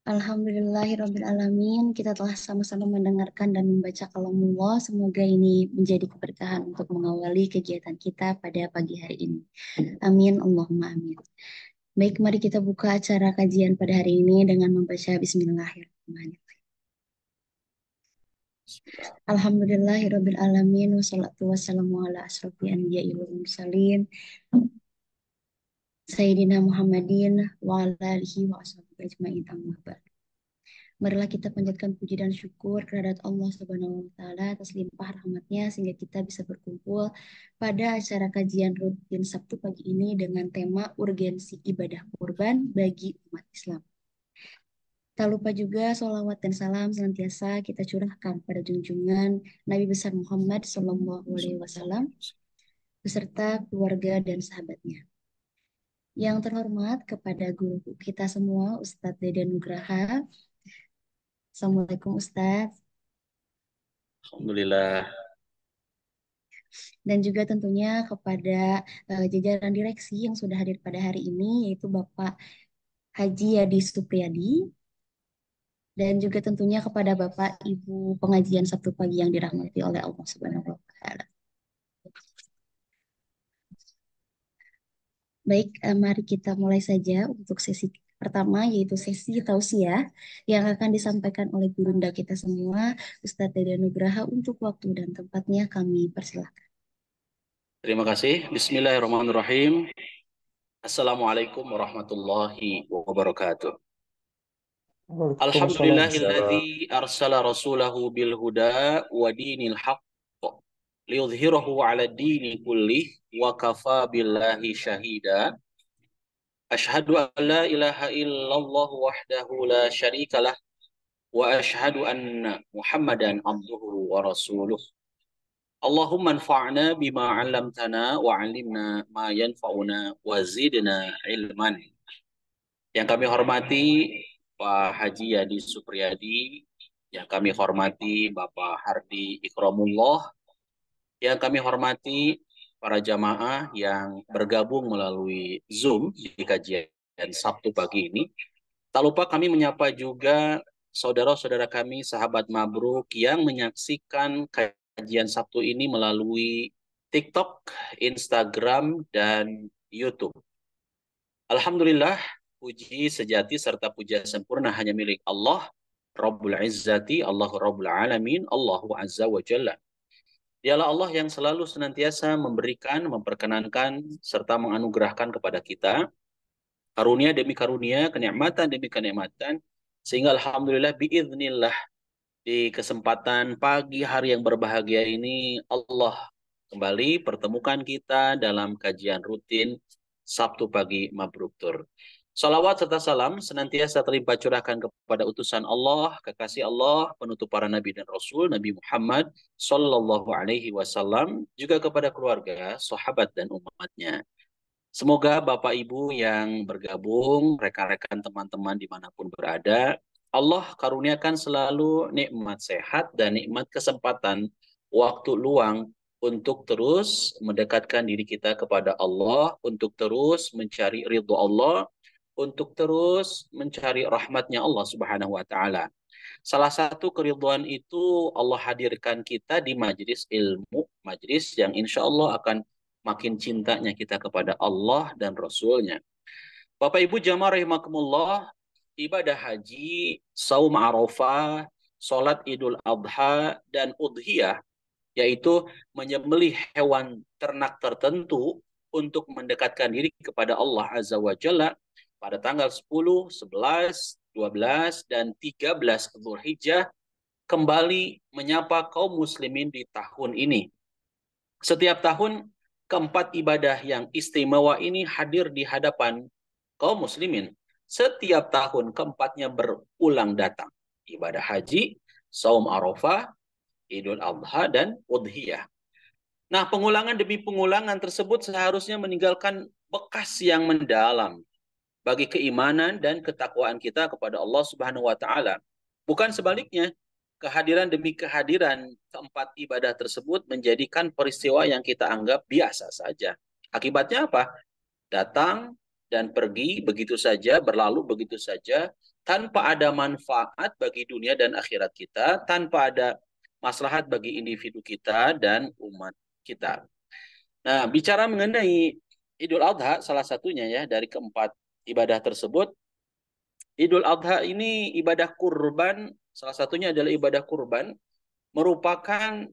Alhamdulillahirrabbilalamin, kita telah sama-sama mendengarkan dan membaca kalamullah. Semoga ini menjadi keberkahan untuk mengawali kegiatan kita pada pagi hari ini. Amin, Allahumma amin. Baik, mari kita buka acara kajian pada hari ini dengan membaca Bismillahirrahmanirrahim. Alhamdulillahirrabbilalamin, wassalatu wassalamu ala asrofi anbiya'i wal mursalin, Sayyidina Muhammadin wa ala alihi wa ashabihi ajma'in amma ba'd. Marilah kita panjatkan puji dan syukur kehadirat Allah Subhanahu wa taala atas limpah rahmatnya sehingga kita bisa berkumpul pada acara kajian rutin Sabtu pagi ini dengan tema urgensi ibadah kurban bagi umat Islam. Tak lupa juga sholawat dan salam senantiasa kita curahkan pada junjungan Nabi besar Muhammad SAW beserta keluarga dan sahabatnya. Yang terhormat kepada guru kita semua, Ustadz Deden Nugraha. Assalamualaikum Ustadz. Alhamdulillah. Dan juga tentunya kepada jajaran direksi yang sudah hadir pada hari ini, yaitu Bapak Haji Yadi Supriyadi, dan juga tentunya kepada Bapak Ibu pengajian Sabtu pagi yang dirahmati oleh Allah Subhanahu wa Ta'ala. Baik, mari kita mulai saja untuk sesi pertama, yaitu sesi tausiah yang akan disampaikan oleh gurunda kita semua, Ustadz Deden Nugraha. Untuk waktu dan tempatnya kami persilahkan. Terima kasih. Bismillahirrahmanirrahim. Assalamualaikum warahmatullahi wabarakatuh. Waalaikumsalam. Alhamdulillahilladzi arsala rasulahu bil huda wa dinil haqq liyudhhirahu 'ala dini kullih wa kafa billahi syahida. Asyhadu an la ilaha illallah wahdahu la syarikalah wa asyhadu anna Muhammadan abduhu wa rasuluh. Allahumma anfa'na bima 'allamtana wa 'allimna ma yanfa'una wa zidna ilman. Yang kami hormati Pak Haji Yadi Supriyadi, yang kami hormati Bapak Hardi Ikramullah, yang kami hormati para jamaah yang bergabung melalui Zoom di kajian Sabtu pagi ini. Tak lupa kami menyapa juga saudara-saudara kami, sahabat Mabruk yang menyaksikan kajian Sabtu ini melalui TikTok, Instagram, dan YouTube. Alhamdulillah, puji sejati serta puja sempurna hanya milik Allah, Rabbul Izzati, Allahu Rabbul Alamin, Allahu Azza wa Jalla. Dialah Allah yang selalu senantiasa memberikan, memperkenankan, serta menganugerahkan kepada kita karunia demi karunia, kenikmatan demi kenikmatan, sehingga alhamdulillah biiznillah di kesempatan pagi hari yang berbahagia ini Allah kembali pertemukan kita dalam kajian rutin Sabtu pagi Mabruk Tur. Salawat serta salam senantiasa terlimpah curahkan kepada utusan Allah, kekasih Allah, penutup para nabi dan rasul, Nabi Muhammad sallallahu alaihi wasallam, juga kepada keluarga, sahabat dan umatnya. Semoga Bapak Ibu yang bergabung, rekan-rekan teman-teman dimanapun berada, Allah karuniakan selalu nikmat sehat dan nikmat kesempatan waktu luang untuk terus mendekatkan diri kita kepada Allah, untuk terus mencari ridho Allah, untuk terus mencari rahmatnya Allah Subhanahu wa Ta'ala. Salah satu keridhaan itu Allah hadirkan kita di majelis ilmu, majelis yang insya Allah akan makin cintanya kita kepada Allah dan Rasulnya. Bapak Ibu jamaah rahimakumullah, ibadah haji, saum Arafah, sholat Idul Adha, dan udhiyah, yaitu menyembelih hewan ternak tertentu untuk mendekatkan diri kepada Allah Azza wa Jalla pada tanggal 10, 11, 12, dan 13 Dzulhijjah kembali menyapa kaum muslimin di tahun ini. Setiap tahun, keempat ibadah yang istimewa ini hadir di hadapan kaum muslimin. Setiap tahun keempatnya berulang datang. Ibadah haji, saum Arafah, Idul Adha, dan Udhiyah. Nah, pengulangan demi pengulangan tersebut seharusnya meninggalkan bekas yang mendalam bagi keimanan dan ketakwaan kita kepada Allah Subhanahu wa Ta'ala. Bukan sebaliknya, kehadiran demi kehadiran keempat ibadah tersebut menjadikan peristiwa yang kita anggap biasa saja. Akibatnya apa? Datang dan pergi begitu saja, berlalu begitu saja, tanpa ada manfaat bagi dunia dan akhirat kita, tanpa ada maslahat bagi individu kita dan umat kita. Nah, bicara mengenai Idul Adha, salah satunya ya dari keempat ibadah tersebut, Idul Adha ini ibadah kurban, salah satunya adalah ibadah kurban, merupakan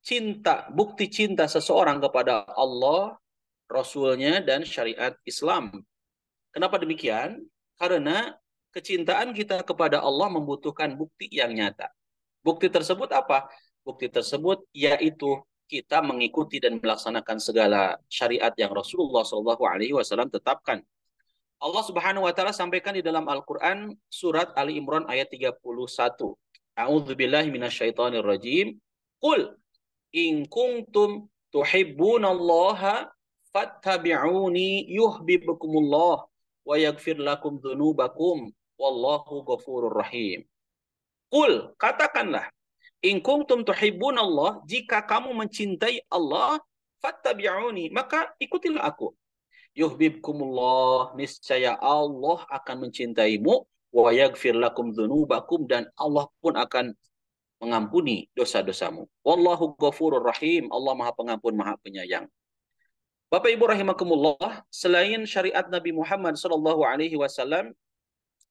cinta, bukti cinta seseorang kepada Allah, Rasulnya, dan syariat Islam. Kenapa demikian? Karena kecintaan kita kepada Allah membutuhkan bukti yang nyata. Bukti tersebut apa? Bukti tersebut yaitu kita mengikuti dan melaksanakan segala syariat yang Rasulullah SAW tetapkan. Allah Subhanahu wa taala sampaikan di dalam Al-Qur'an surat Ali Imran ayat 31. A'udzubillahi minasyaitonirrajim. Qul in kuntum tuhibbunallaha fattabi'uni yuhibbukumullah wa yaghfir lakum dzunubakum wallahu ghafurur rahim. Qul, katakanlah, in kuntum tuhibbunallah, jika kamu mencintai Allah, fattabi'uni, maka ikutilah aku. Yuhibbukumullah, niscaya Allah akan mencintaimu, wa yaghfir lakum dzunubakum, dan Allah pun akan mengampuni dosa-dosamu. Wallahu ghafurur rahim, Allah Maha Pengampun, Maha Penyayang. Bapak Ibu rahimakumullah, selain syariat Nabi Muhammad SAW,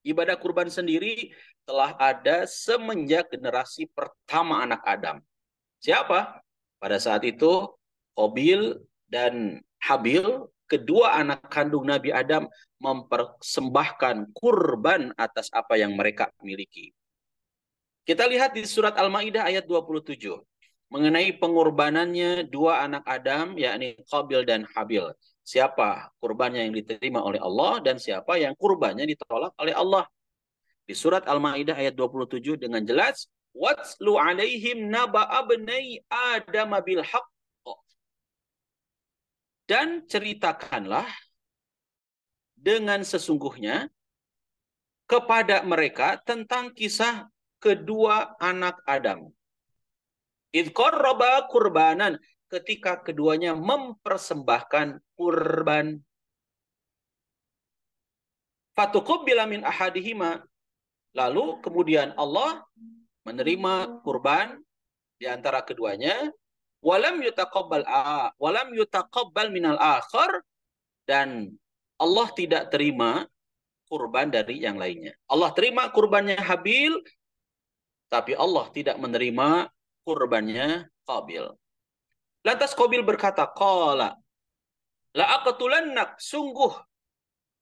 ibadah kurban sendiri telah ada semenjak generasi pertama anak Adam. Siapa? Pada saat itu, Qabil dan Habil, kedua anak kandung Nabi Adam, mempersembahkan kurban atas apa yang mereka miliki. Kita lihat di surat Al-Maidah ayat 27 mengenai pengorbanannya dua anak Adam, yakni Qabil dan Habil. Siapa kurbannya yang diterima oleh Allah dan siapa yang kurbannya ditolak oleh Allah. Di surat Al-Maidah ayat 27 dengan jelas, "Watslu 'alaihim naba'a bnai Adam bil haqq." Dan ceritakanlah dengan sesungguhnya kepada mereka tentang kisah kedua anak Adam. Idh qarraba kurbanan, ketika keduanya mempersembahkan kurban. Fatuqabbila min ahadihima, lalu kemudian Allah menerima kurban di antara keduanya. Walam yutaqabbal minal akhar, dan Allah tidak terima kurban dari yang lainnya. Allah terima kurbannya Habil, tapi Allah tidak menerima kurbannya Qabil. Lantas Qabil berkata, qala la aqtulannak, sungguh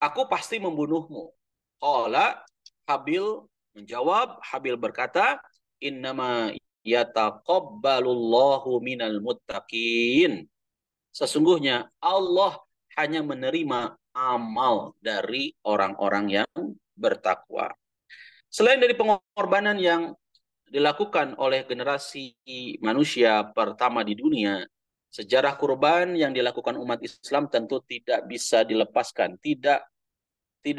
aku pasti membunuhmu. Qala, Habil menjawab, Habil berkata, innama yataqabbalullahu minal muttaqin. Sesungguhnya Allah hanya menerima amal dari orang-orang yang bertakwa. Selain dari pengorbanan yang dilakukan oleh generasi manusia pertama di dunia, sejarah kurban yang dilakukan umat Islam tentu tidak bisa dilepaskan, tidak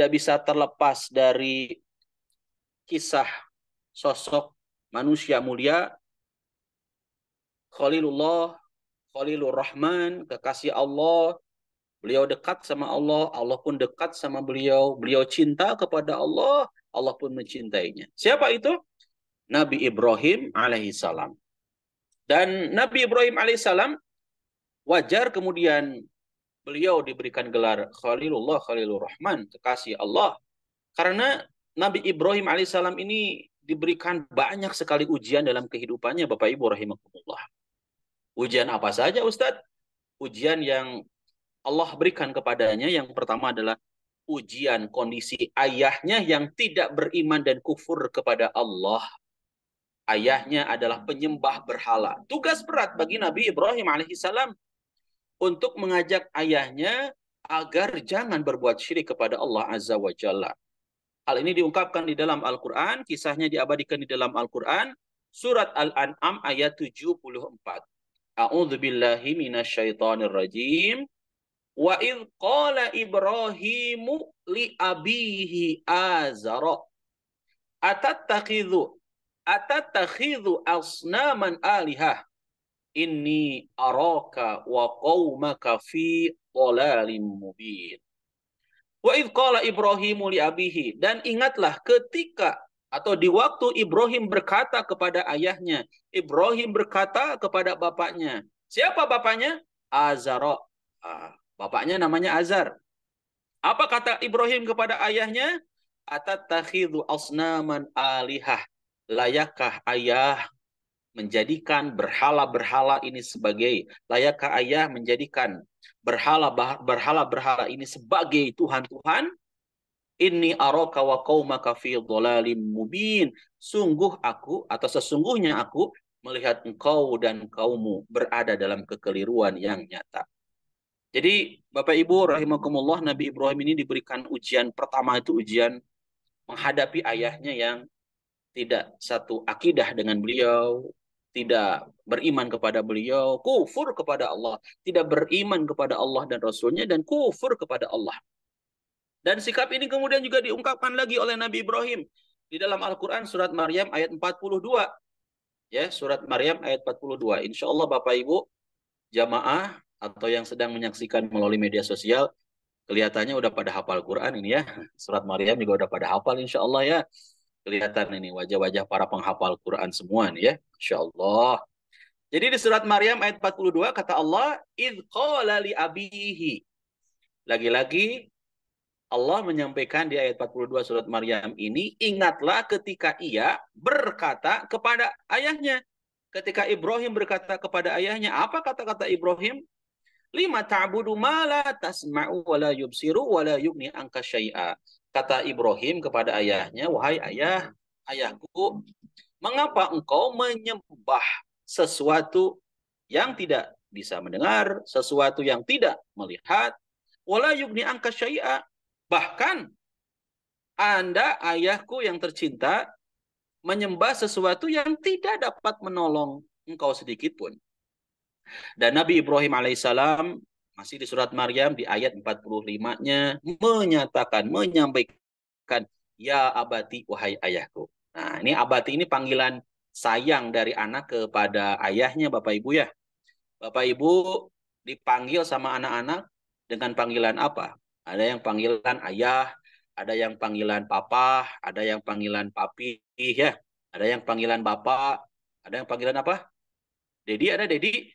bisa terlepas dari kisah sosok manusia mulia Khalilullah, Khalilur Rahman, kekasih Allah. Beliau dekat sama Allah, Allah pun dekat sama beliau. Beliau cinta kepada Allah, Allah pun mencintainya. Siapa itu? Nabi Ibrahim alaihissalam. Dan Nabi Ibrahim alaihissalam wajar kemudian beliau diberikan gelar Khalilullah, Khalilur Rahman, kekasih Allah. Karena Nabi Ibrahim alaihissalam ini diberikan banyak sekali ujian dalam kehidupannya, Bapak Ibu rahimakumullah. Ujian apa saja, Ustadz? Ujian yang Allah berikan kepadanya, yang pertama adalah ujian kondisi ayahnya yang tidak beriman dan kufur kepada Allah. Ayahnya adalah penyembah berhala. Tugas berat bagi Nabi Ibrahim alaihissalam untuk mengajak ayahnya agar jangan berbuat syirik kepada Allah Azza wa Jalla. Hal ini diungkapkan di dalam Al-Quran, kisahnya diabadikan di dalam Al-Quran, surat Al-An'am ayat 74. A'udzu billahi minasyaitonir rajim. Wa idh qala Ibrahimu li abihi Azara atattakhidhu asnaman alihah inni araka wa qaumaka fi dhalalin mubin. Wa idh qala Ibrahimu li abihi, dan ingatlah ketika atau di waktu Ibrahim berkata kepada ayahnya, Ibrahim berkata kepada bapaknya. Siapa bapaknya? Azara. Bapaknya namanya Azar. Apa kata Ibrahim kepada ayahnya? Atattakhidhu asnaman alihah. Layakkah ayah menjadikan berhala-berhala ini sebagai, layakkah ayah menjadikan berhala-berhala ini sebagai Tuhan-Tuhan? Inni araka wa qaumaka fi dhalalim mubin. Sungguh aku atau sesungguhnya aku melihat engkau dan kaummu berada dalam kekeliruan yang nyata. Jadi Bapak Ibu rahimakumullah, Nabi Ibrahim ini diberikan ujian pertama, itu ujian menghadapi ayahnya yang tidak satu akidah dengan beliau, tidak beriman kepada beliau, kufur kepada Allah, tidak beriman kepada Allah dan Rasulnya, dan kufur kepada Allah. Dan sikap ini kemudian juga diungkapkan lagi oleh Nabi Ibrahim di dalam Al-Quran surat Maryam ayat 42. Ya, surat Maryam ayat 42. Insya Allah Bapak Ibu jamaah atau yang sedang menyaksikan melalui media sosial, kelihatannya udah pada hafal Quran ini ya. Surat Maryam juga udah pada hafal insya Allah ya. Kelihatan ini wajah-wajah para penghafal Quran semua nih ya. Insya Allah. Jadi di surat Maryam ayat 42 kata Allah, idh qala li abihi. Lagi-lagi Allah menyampaikan di ayat 42 surat Maryam ini, ingatlah ketika ia berkata kepada ayahnya. Ketika Ibrahim berkata kepada ayahnya, apa kata-kata Ibrahim? Lima ta'budu ma la tasma'u wa la yubsiru wa la yugni anka syai'a. Kata Ibrahim kepada ayahnya, wahai ayah, ayahku, mengapa engkau menyembah sesuatu yang tidak bisa mendengar, sesuatu yang tidak melihat, wa la yugni anka syai'a. Bahkan Anda, ayahku yang tercinta, menyembah sesuatu yang tidak dapat menolong engkau sedikit pun. Dan Nabi Ibrahim alaihissalam masih di surat Maryam di ayat 45-nya menyatakan, menyampaikan, ya abati, wahai ayahku. Nah, ini abati ini panggilan sayang dari anak kepada ayahnya Bapak Ibu ya. Bapak Ibu dipanggil sama anak-anak dengan panggilan apa? Ada yang panggilan ayah, ada yang panggilan papa, ada yang panggilan papi ya. Ada yang panggilan bapak, ada yang panggilan apa? Dedi, ada Dedi.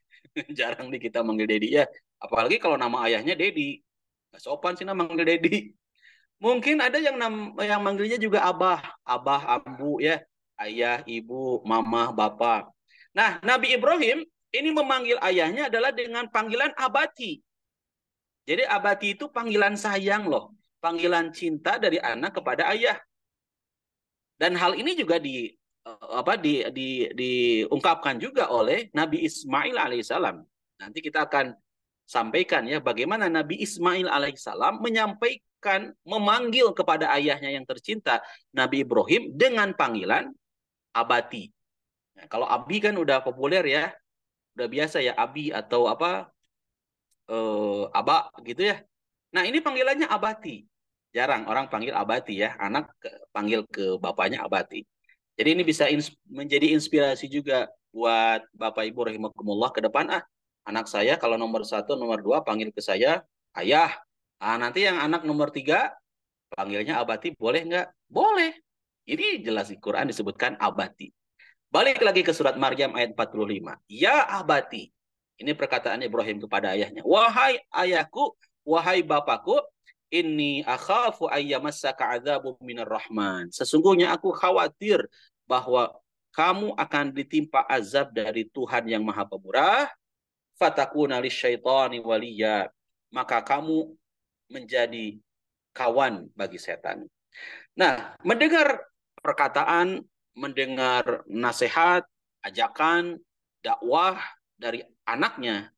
Jarang nih kita manggil Dedi ya. Apalagi kalau nama ayahnya Dedi. Nggak sopan sih nama manggil Dedi. Mungkin ada yang manggilnya juga abah. Abah, ambu ya. Ayah, ibu, mama, bapak. Nah, Nabi Ibrahim ini memanggil ayahnya adalah dengan panggilan abati. Jadi abati itu panggilan sayang loh. Panggilan cinta dari anak kepada ayah. Dan hal ini juga diungkapkan juga oleh Nabi Ismail alaihissalam. Nanti kita akan sampaikan ya bagaimana Nabi Ismail alaihissalam menyampaikan, memanggil kepada ayahnya yang tercinta Nabi Ibrahim dengan panggilan abati. Nah, kalau abi kan udah populer ya, udah biasa ya abi atau apa aba gitu ya. Nah ini panggilannya abati. Jarang orang panggil abati ya, anak panggil ke bapaknya abati. Jadi ini bisa menjadi inspirasi juga buat Bapak Ibu rahimakumullah ke depan. Anak saya kalau nomor 1, nomor 2 panggil ke saya ayah. Nanti yang anak nomor 3 panggilnya abati boleh nggak? Boleh. Ini jelas di Quran disebutkan abati. Balik lagi ke surat Maryam ayat 45. Ya abati. Ini perkataan Ibrahim kepada ayahnya. Wahai ayahku, wahai bapakku, inni akhafu ayyamassaka adzabun minar rahman. Sesungguhnya aku khawatir bahwa kamu akan ditimpa azab dari Tuhan yang Maha Pemurah. Fatakuna lisyaitani waliya. Maka kamu menjadi kawan bagi setan. Nah, mendengar perkataan, mendengar nasihat, ajakan, dakwah dari anaknya,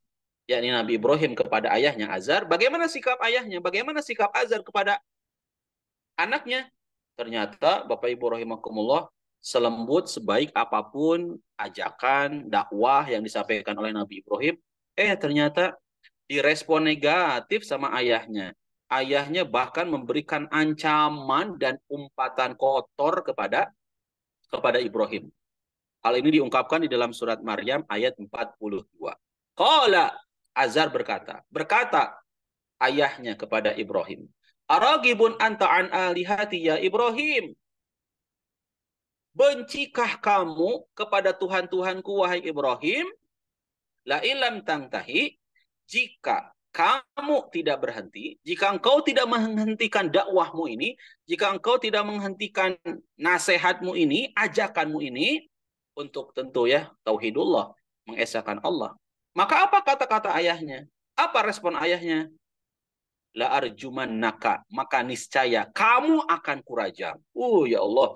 yakni Nabi Ibrahim kepada ayahnya Azar, bagaimana sikap ayahnya, bagaimana sikap Azar kepada anaknya? Ternyata Bapak Ibu rahimakumullah, selembut sebaik apapun ajakan, dakwah yang disampaikan oleh Nabi Ibrahim, ternyata direspon negatif sama ayahnya. Ayahnya bahkan memberikan ancaman dan umpatan kotor kepada Ibrahim. Hal ini diungkapkan di dalam surat Maryam ayat 42. Qala, Azar berkata ayahnya kepada Ibrahim, Aragibun anta an alihati ya Ibrahim. Bencikah kamu kepada Tuhan-Tuhanku wahai Ibrahim? La ilam tangtahi, jika kamu tidak berhenti, jika engkau tidak menghentikan dakwahmu ini, jika engkau tidak menghentikan nasihatmu ini, ajakanmu ini, untuk tentu ya, tauhidullah, mengesahkan Allah. Maka apa kata-kata ayahnya? Apa respon ayahnya? La arjuman naka, maka niscaya kamu akan kurajam. Ya Allah,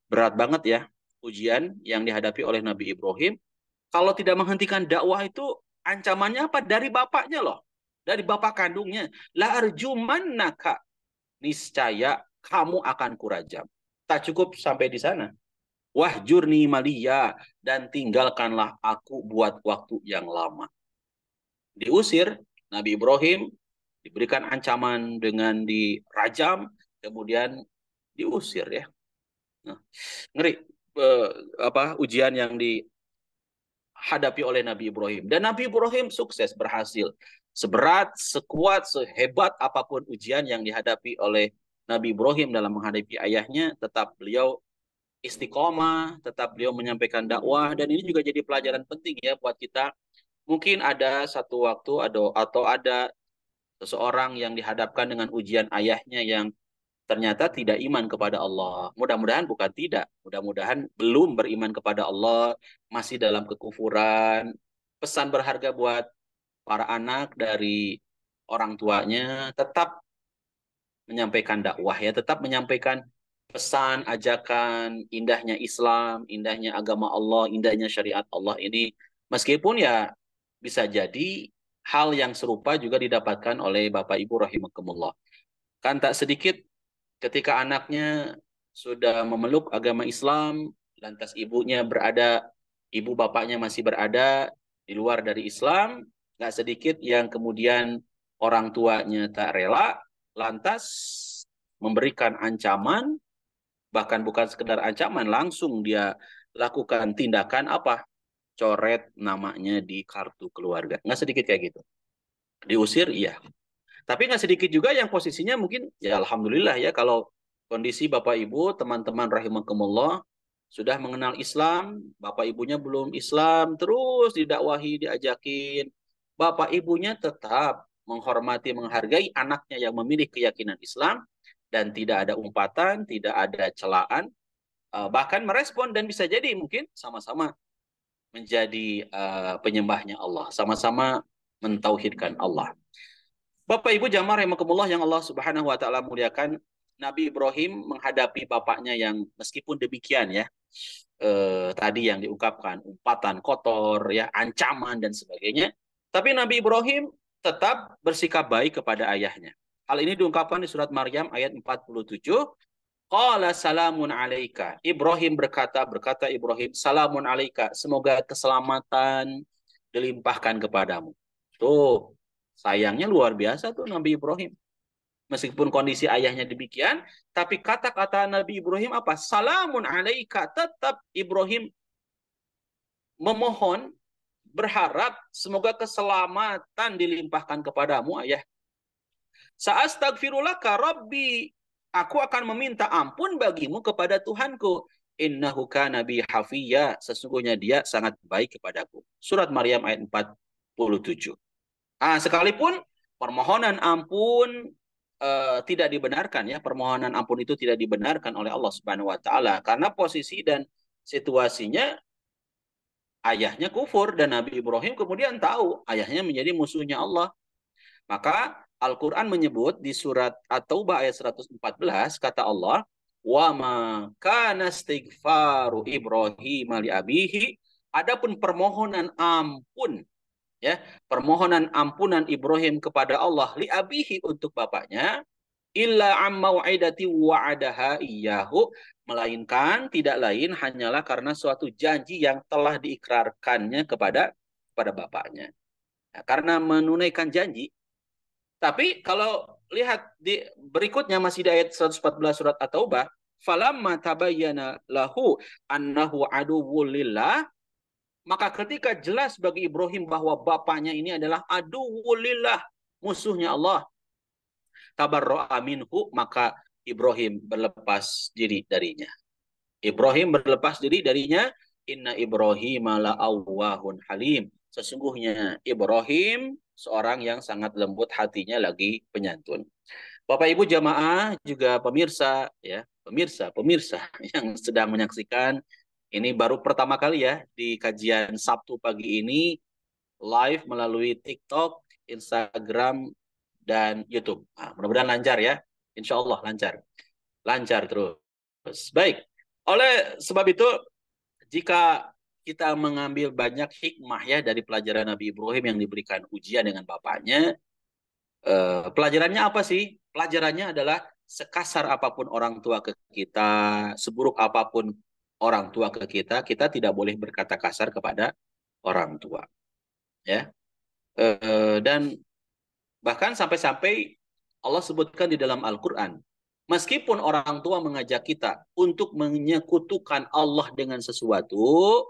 berat banget ya ujian yang dihadapi oleh Nabi Ibrahim. Kalau tidak menghentikan dakwah itu ancamannya apa? Dari bapaknya loh. Dari bapak kandungnya. La arjumannaka. Niscaya kamu akan kurajam. Tak cukup sampai di sana. Wahjurni maliya. Dan tinggalkanlah aku buat waktu yang lama. Diusir. Nabi Ibrahim diberikan ancaman dengan dirajam. Kemudian diusir ya. Nah, ngeri. Ujian yang hadapi oleh Nabi Ibrahim. Dan Nabi Ibrahim sukses berhasil. Seberat, sekuat, sehebat apapun ujian yang dihadapi oleh Nabi Ibrahim dalam menghadapi ayahnya, tetap beliau istiqomah, tetap beliau menyampaikan dakwah, dan ini juga jadi pelajaran penting ya buat kita. Mungkin ada satu waktu atau ada seseorang yang dihadapkan dengan ujian ayahnya yang ternyata tidak iman kepada Allah. Mudah-mudahan bukan tidak. Mudah-mudahan belum beriman kepada Allah, masih dalam kekufuran. Pesan berharga buat para anak dari orang tuanya, tetap menyampaikan dakwah ya, tetap menyampaikan pesan, ajakan, indahnya Islam, indahnya agama Allah, indahnya syariat Allah ini. Meskipun ya bisa jadi hal yang serupa juga didapatkan oleh Bapak Ibu rahimakumullah. Kan tak sedikit ketika anaknya sudah memeluk agama Islam, lantas ibu bapaknya masih berada di luar dari Islam, nggak sedikit yang kemudian orang tuanya tak rela, lantas memberikan ancaman, bahkan bukan sekedar ancaman, langsung dia lakukan tindakan apa? Coret namanya di kartu keluarga. Nggak sedikit kayak gitu. Diusir, iya. Tapi nggak sedikit juga yang posisinya mungkin, ya alhamdulillah ya, kalau kondisi Bapak Ibu, teman-teman rahimakumullah, sudah mengenal Islam, Bapak Ibunya belum Islam, terus didakwahi, diajakin. Bapak Ibunya tetap menghormati, menghargai anaknya yang memilih keyakinan Islam, dan tidak ada umpatan, tidak ada celaan, bahkan merespon, dan bisa jadi mungkin sama-sama menjadi penyembahnya Allah, sama-sama mentauhidkan Allah. Bapak Ibu jamaah rahimakumullah yang Allah Subhanahu wa taala muliakan, Nabi Ibrahim menghadapi bapaknya yang meskipun demikian ya, tadi yang diungkapkan umpatan kotor ya, ancaman dan sebagainya, tapi Nabi Ibrahim tetap bersikap baik kepada ayahnya. Hal ini diungkapkan di surat Maryam ayat 47. Qala salamun alaika. Ibrahim berkata Ibrahim, salamun alaika, semoga keselamatan dilimpahkan kepadamu. Tuh, sayangnya luar biasa tuh Nabi Ibrahim. Meskipun kondisi ayahnya demikian, tapi kata-kata Nabi Ibrahim apa? Salamun alaika. Tetap Ibrahim memohon, berharap semoga keselamatan dilimpahkan kepadamu ayah. Sa'astaghfirulaka Rabbi. Aku akan meminta ampun bagimu kepada Tuhanku. Innahu kana bi hafiyya. Sesungguhnya dia sangat baik kepadaku. Surat Maryam ayat 47. Sekalipun permohonan ampun tidak dibenarkan ya, permohonan ampun itu tidak dibenarkan oleh Allah Subhanahu wa taala karena posisi dan situasinya ayahnya kufur dan Nabi Ibrahim kemudian tahu ayahnya menjadi musuhnya Allah. Maka Al-Qur'an menyebut di surat At-Taubah ayat 114 kata Allah, "Wa ma kana istighfaru Ibrahim li abihi." Adapun permohonan ampun ya, permohonan ampunan Ibrahim kepada Allah li abihi untuk bapaknya, illa am mau'idati wa'adaha iyyahu, melainkan tidak lain hanyalah karena suatu janji yang telah diikrarkannya kepada bapaknya. Ya, karena menunaikan janji. Tapi kalau lihat di berikutnya masih di ayat 114 surat At-Taubah, falamma tabayyana lahu annahu aduwwul lillah, maka ketika jelas bagi Ibrahim bahwa bapaknya ini adalah aduwwulillah, musuhnya Allah. tabarra'a minhu, maka Ibrahim berlepas diri darinya. Ibrahim berlepas diri darinya. Inna Ibrahim la'awwahun halim. Sesungguhnya Ibrahim seorang yang sangat lembut hatinya lagi penyantun. Bapak Ibu jamaah juga pemirsa ya, pemirsa yang sedang menyaksikan ini baru pertama kali ya di kajian Sabtu pagi ini live melalui TikTok, Instagram dan YouTube. Nah, mudah-mudahan lancar ya. Insya Allah lancar. Lancar terus. Baik. Oleh sebab itu jika kita mengambil banyak hikmah ya dari pelajaran Nabi Ibrahim yang diberikan ujian dengan bapaknya, pelajarannya apa sih? Pelajarannya adalah sekasar apapun orang tua ke kita, seburuk apapun orang tua ke kita, kita tidak boleh berkata kasar kepada orang tua. Ya, dan bahkan sampai-sampai Allah sebutkan di dalam Al-Quran, meskipun orang tua mengajak kita untuk menyekutukan Allah dengan sesuatu,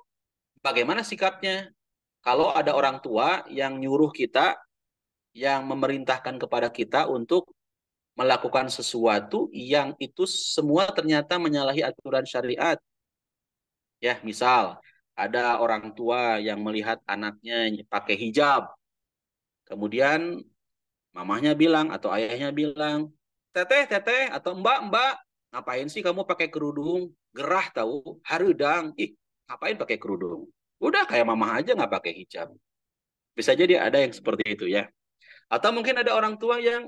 bagaimana sikapnya? Kalau ada orang tua yang nyuruh kita, yang memerintahkan kepada kita untuk melakukan sesuatu yang itu semua ternyata menyalahi aturan syariat. Ya, misal ada orang tua yang melihat anaknya pakai hijab, kemudian mamahnya bilang atau ayahnya bilang, teteh, teteh, atau mbak, ngapain sih kamu pakai kerudung? Gerah tahu, harudang. Ih, ngapain pakai kerudung? Udah kayak mamah aja nggak pakai hijab. Bisa jadi ada yang seperti itu ya. Atau mungkin ada orang tua yang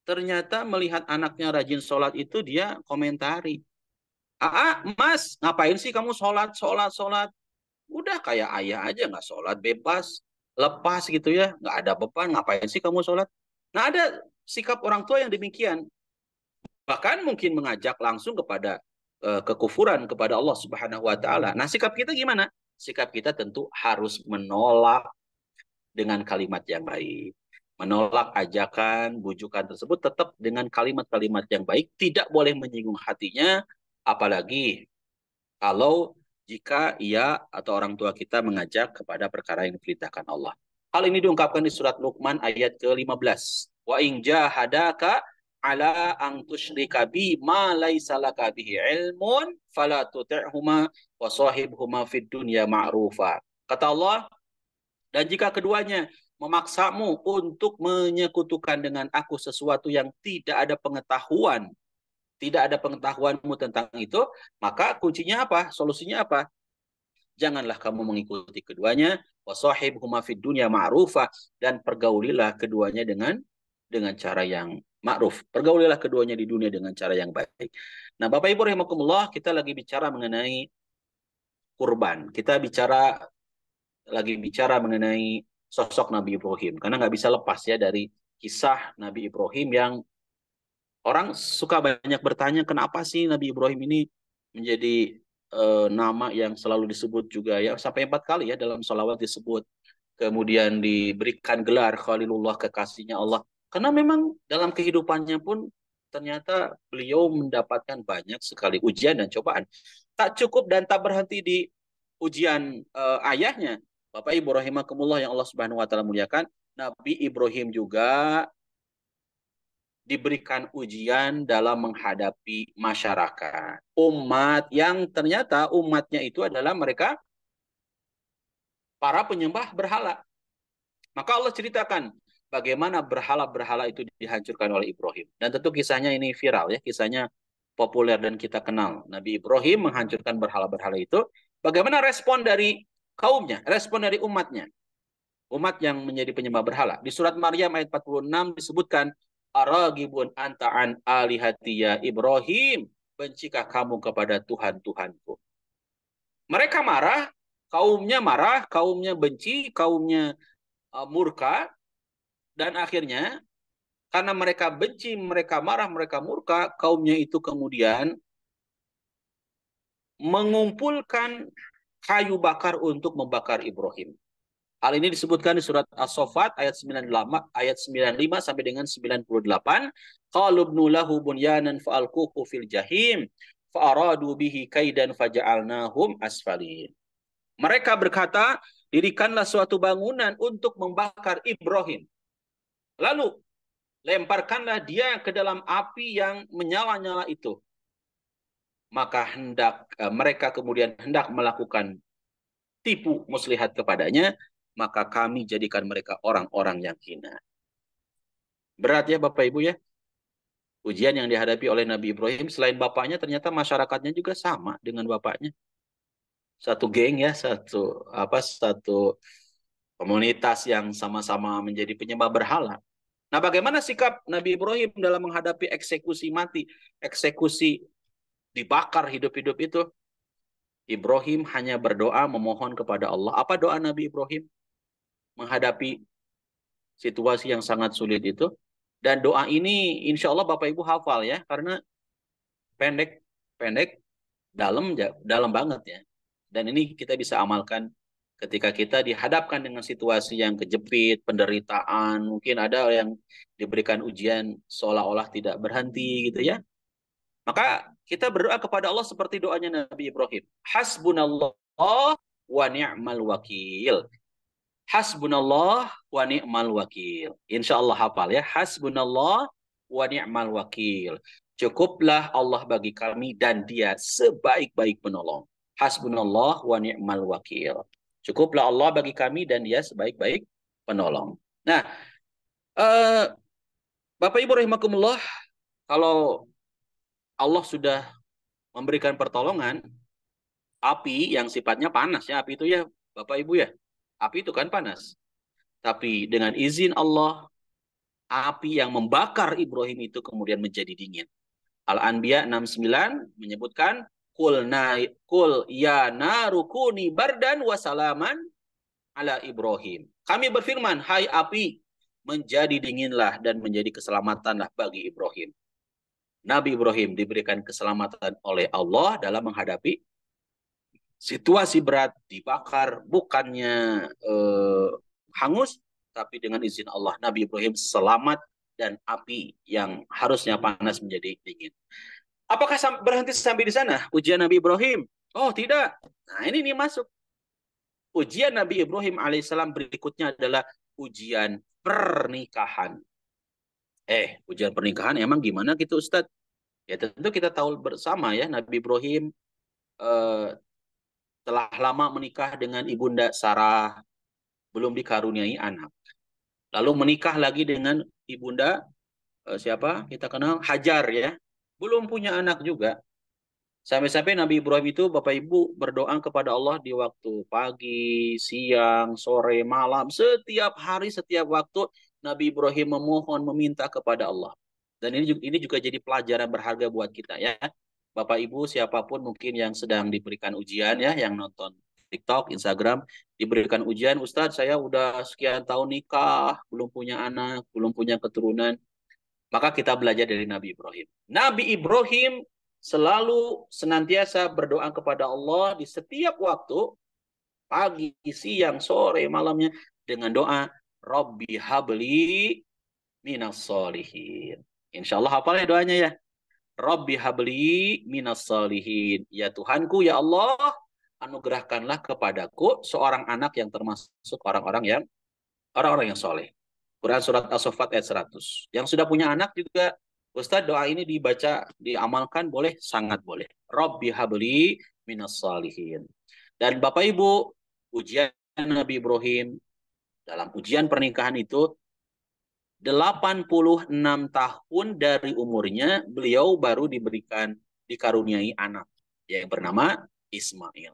ternyata melihat anaknya rajin sholat itu dia komentari. Mas, ngapain sih kamu sholat? Udah kayak ayah aja nggak sholat, bebas, lepas gitu ya, nggak ada beban, ngapain sih kamu sholat? Nah ada sikap orang tua yang demikian, bahkan mungkin mengajak langsung kepada kekufuran kepada Allah Subhanahu Wa Taala. Nah sikap kita gimana? Sikap kita tentu harus menolak dengan kalimat yang baik. Menolak ajakan, bujukan tersebut tetap dengan kalimat-kalimat yang baik, tidak boleh menyinggung hatinya, apalagi kalau jika ia atau orang tua kita mengajak kepada perkara yang diperintahkan Allah. Hal ini diungkapkan di surat Luqman ayat ke-15. Wa in jahadaka ala ang tusyrika bi ma laisa laka bihi ilmun fala tuti'huma wa sahibhuma fid dunya ma'rufa. Kata Allah, dan jika keduanya memaksamu untuk menyekutukan dengan aku sesuatu yang tidak ada pengetahuanmu tentang itu, maka kuncinya apa? Solusinya apa? Janganlah kamu mengikuti keduanya, wasahibhuma fid dunya ma'rufa, dan pergaulilah keduanya dengan cara yang ma'ruf. Pergaulilah keduanya di dunia dengan cara yang baik. Nah, Bapak Ibu rahimakumullah, kita lagi bicara mengenai kurban. Kita lagi bicara mengenai sosok Nabi Ibrahim, karena nggak bisa lepas ya dari kisah Nabi Ibrahim yang orang suka banyak bertanya kenapa sih Nabi Ibrahim ini menjadi nama yang selalu disebut juga ya sampai 4 kali ya dalam salawat disebut, kemudian diberikan gelar Khalilullah, kekasihnya Allah, karena memang dalam kehidupannya pun ternyata beliau mendapatkan banyak sekali ujian dan cobaan. Tak cukup dan tak berhenti di ujian ayahnya. Bapak Ibu rahimakumullah yang Allah Subhanahu wa taala muliakan, Nabi Ibrahim juga diberikan ujian dalam menghadapi masyarakat. Umat yang ternyata umatnya itu adalah mereka para penyembah berhala. Maka Allah ceritakan bagaimana berhala-berhala itu dihancurkan oleh Ibrahim. Dan tentu kisahnya ini viral ya, kisahnya populer dan kita kenal. Nabi Ibrahim menghancurkan berhala-berhala itu. Bagaimana respon dari kaumnya, respon dari umatnya? Umat yang menjadi penyembah berhala. Di surat Maryam ayat 46 disebutkan, Aragibun anta'an alihati ya Ibrahim, bencikah kamu kepada Tuhan-Tuhanku? Mereka marah, kaumnya benci, kaumnya murka, dan akhirnya karena mereka benci, mereka marah, mereka murka, kaumnya itu kemudian mengumpulkan kayu bakar untuk membakar Ibrahim. Hal ini disebutkan di surat As-Saffat ayat 95 sampai dengan 98. Qalu ibnu lahu bunyanan fa'alquhu fil jahim fa'aradu bihi kaidan faja'alnahum asfalin. Mereka berkata, dirikanlah suatu bangunan untuk membakar Ibrahim. Lalu lemparkanlah dia ke dalam api yang menyala-nyala itu. Maka mereka kemudian hendak melakukan tipu muslihat kepadanya, maka kami jadikan mereka orang-orang yang hina. Berat ya Bapak Ibu ya. Ujian yang dihadapi oleh Nabi Ibrahim, selain bapaknya ternyata masyarakatnya juga sama dengan bapaknya. Satu geng ya, satu komunitas yang sama-sama menjadi penyembah berhala. Nah, bagaimana sikap Nabi Ibrahim dalam menghadapi eksekusi mati, eksekusi dibakar hidup-hidup itu? Ibrahim hanya berdoa memohon kepada Allah. Apa doa Nabi Ibrahim menghadapi situasi yang sangat sulit itu? Dan doa ini insya Allah Bapak Ibu hafal ya, karena pendek, pendek, dalam banget ya. Dan ini kita bisa amalkan ketika kita dihadapkan dengan situasi yang kejepit, penderitaan, mungkin ada yang diberikan ujian seolah-olah tidak berhenti gitu ya. Maka kita berdoa kepada Allah seperti doanya Nabi Ibrahim. Hasbunallah wa ni'mal wakil. Hasbunallah wa ni'mal wakil. Insya Allah hafal ya. Hasbunallah wa ni'mal wakil. Cukuplah Allah bagi kami dan dia sebaik-baik penolong. Hasbunallah wa ni'mal wakil. Cukuplah Allah bagi kami dan dia sebaik-baik penolong. Nah, eh, Bapak Ibu rahimakumullah, kalau Allah sudah memberikan pertolongan, api yang sifatnya panas ya, api itu ya Bapak Ibu ya, api itu kan panas. Tapi dengan izin Allah, api yang membakar Ibrahim itu kemudian menjadi dingin. Al-Anbiya 69 menyebutkan kul ya narukuni bardan wa salaman ala Ibrahim. Kami berfirman, hai api, menjadi dinginlah dan menjadi keselamatanlah bagi Ibrahim. Nabi Ibrahim diberikan keselamatan oleh Allah dalam menghadapi situasi berat, dibakar, bukannya hangus, tapi dengan izin Allah Nabi Ibrahim selamat dan api yang harusnya panas menjadi dingin. Apakah berhenti sampai di sana ujian Nabi Ibrahim? Oh tidak. Nah ini nih masuk. Ujian Nabi Ibrahim alaihissalam berikutnya adalah ujian pernikahan. Ujian pernikahan emang gimana gitu Ustadz? Ya tentu kita tahu bersama ya, Nabi Ibrahim eh, telah lama menikah dengan Ibunda Sarah, belum dikaruniai anak. Lalu menikah lagi dengan Ibunda siapa? Kita kenal Hajar ya, belum punya anak juga. Sampai-sampai Nabi Ibrahim itu Bapak Ibu berdoa kepada Allah di waktu pagi, siang, sore, malam, setiap hari, setiap waktu Nabi Ibrahim memohon, meminta kepada Allah. Dan ini juga jadi pelajaran berharga buat kita ya. Bapak Ibu siapapun mungkin yang sedang diberikan ujian ya, yang nonton TikTok, Instagram, diberikan ujian, Ustadz saya udah sekian tahun nikah, belum punya anak, belum punya keturunan. Maka kita belajar dari Nabi Ibrahim. Nabi Ibrahim selalu senantiasa berdoa kepada Allah di setiap waktu, pagi, siang, sore, malamnya, dengan doa, Rabbi habli minas solihin. Insya Allah hafal ya doanya ya. Rabbi habli minas solihin. Ya Tuhanku, ya Allah, anugerahkanlah kepadaku seorang anak yang termasuk orang-orang yang soleh. Quran surat As-Saffat ayat 100. Yang sudah punya anak juga, Ustadz doa ini dibaca, diamalkan boleh? Sangat boleh. Rabbi habli minas salihin. Dan Bapak Ibu, ujian Nabi Ibrahim dalam ujian pernikahan itu 86 tahun dari umurnya beliau baru dikaruniai anak yang bernama Ismail.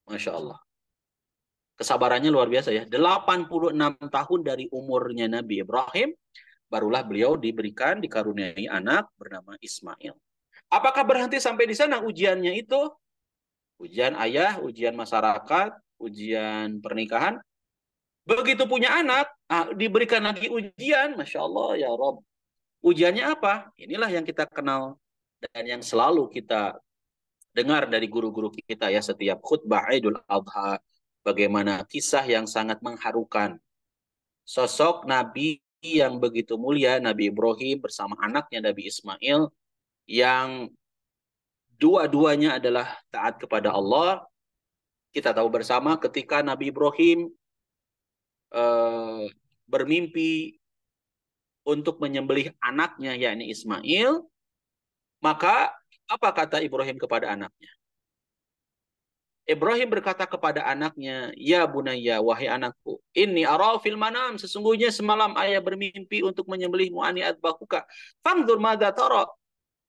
Masya Allah. Kesabarannya luar biasa ya. 86 tahun dari umurnya Nabi Ibrahim, barulah beliau dikaruniai anak bernama Ismail. Apakah berhenti sampai di sana ujiannya itu? Ujian ayah, ujian masyarakat, ujian pernikahan. Begitu punya anak, diberikan lagi ujian. Masya Allah ya Rob. Ujiannya apa? Inilah yang kita kenal dan yang selalu kita dengar dari guru-guru kita ya setiap khutbah Idul Adha. Bagaimana kisah yang sangat mengharukan. Sosok Nabi yang begitu mulia, Nabi Ibrahim bersama anaknya Nabi Ismail, yang dua-duanya adalah taat kepada Allah. Kita tahu bersama ketika Nabi Ibrahim bermimpi untuk menyembelih anaknya yakni Ismail, maka apa kata Ibrahim kepada anaknya? Ibrahim berkata kepada anaknya, "Ya bunayya, wahai anakku, inni ara fil manam, sesungguhnya semalam ayah bermimpi untuk menyembelihmu ani adbahuka. Fangdur madza tara."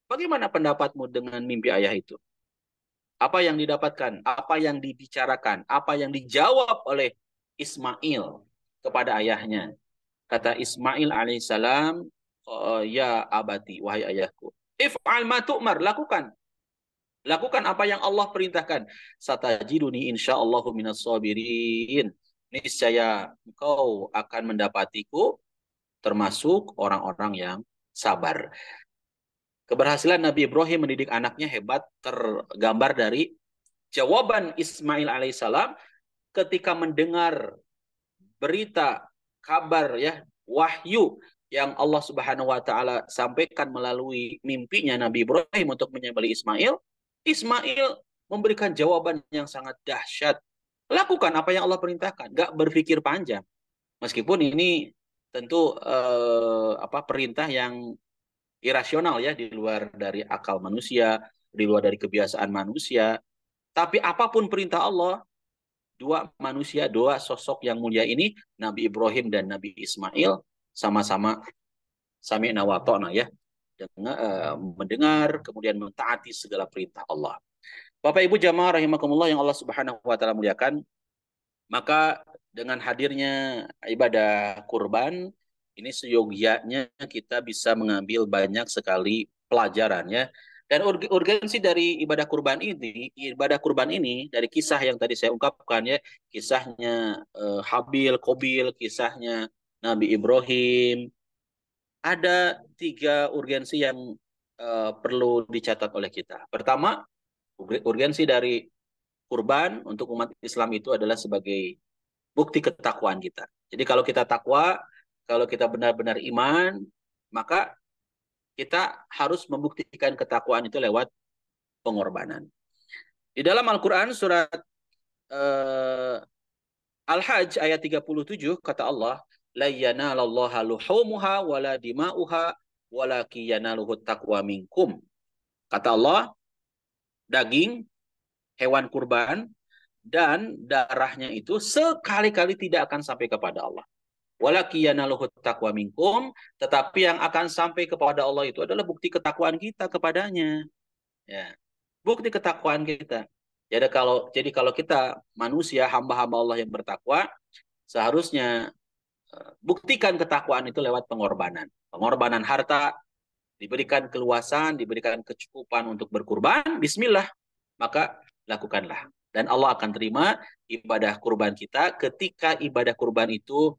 Bagaimana pendapatmu dengan mimpi ayah itu? Apa yang didapatkan? Apa yang dibicarakan? Apa yang dijawab oleh Ismail kepada ayahnya? Kata Ismail alaihissalam, "Ya abati, wahai ayahku, if'al ma tu'mar, lakukan. Lakukan apa yang Allah perintahkan. Satajiduni insyaallahu minas sabirin." Niscaya engkau akan mendapatiku termasuk orang-orang yang sabar. Keberhasilan Nabi Ibrahim mendidik anaknya hebat tergambar dari jawaban Ismail alaihissalam ketika mendengar berita, kabar ya, wahyu yang Allah Subhanahu wa taala sampaikan melalui mimpinya Nabi Ibrahim untuk menyembelih Ismail. Ismail memberikan jawaban yang sangat dahsyat. Lakukan apa yang Allah perintahkan, gak berpikir panjang. Meskipun ini tentu perintah yang irasional ya, di luar dari akal manusia, di luar dari kebiasaan manusia. Tapi apapun perintah Allah, dua manusia, dua sosok yang mulia ini, Nabi Ibrahim dan Nabi Ismail, sama-sama sami'na wa ta'na ya, mendengar kemudian mentaati segala perintah Allah. Bapak Ibu jamaah rahimakumullah yang Allah Subhanahu wa taala muliakan, maka dengan hadirnya ibadah kurban ini seyogianya kita bisa mengambil banyak sekali pelajaran ya. Dan urgensi dari ibadah kurban ini dari kisah yang tadi saya ungkapkan ya, kisahnya Habil, Qabil, kisahnya Nabi Ibrahim, ada 3 urgensi yang perlu dicatat oleh kita. Pertama, urgensi dari kurban untuk umat Islam itu adalah sebagai bukti ketakwaan kita. Jadi kalau kita takwa, kalau kita benar-benar iman, maka kita harus membuktikan ketakwaan itu lewat pengorbanan. Di dalam Al-Quran surat Al-Hajj ayat 37 kata Allah, la yanalallaha luhumuha wala dima'uha walaki yanaluhut taqwa minkum. Kata Allah, daging hewan kurban dan darahnya itu sekali-kali tidak akan sampai kepada Allah. Walaki yanaluhut taqwa minkum, tetapi yang akan sampai kepada Allah itu adalah bukti ketakwaan kita kepadanya. Ya, bukti ketakwaan kita. Jadi kalau kita manusia hamba-hamba Allah yang bertakwa, seharusnya buktikan ketakwaan itu lewat pengorbanan. Pengorbanan harta, diberikan keluasan, diberikan kecukupan untuk berkurban, bismillah, maka lakukanlah. Dan Allah akan terima ibadah kurban kita ketika ibadah kurban itu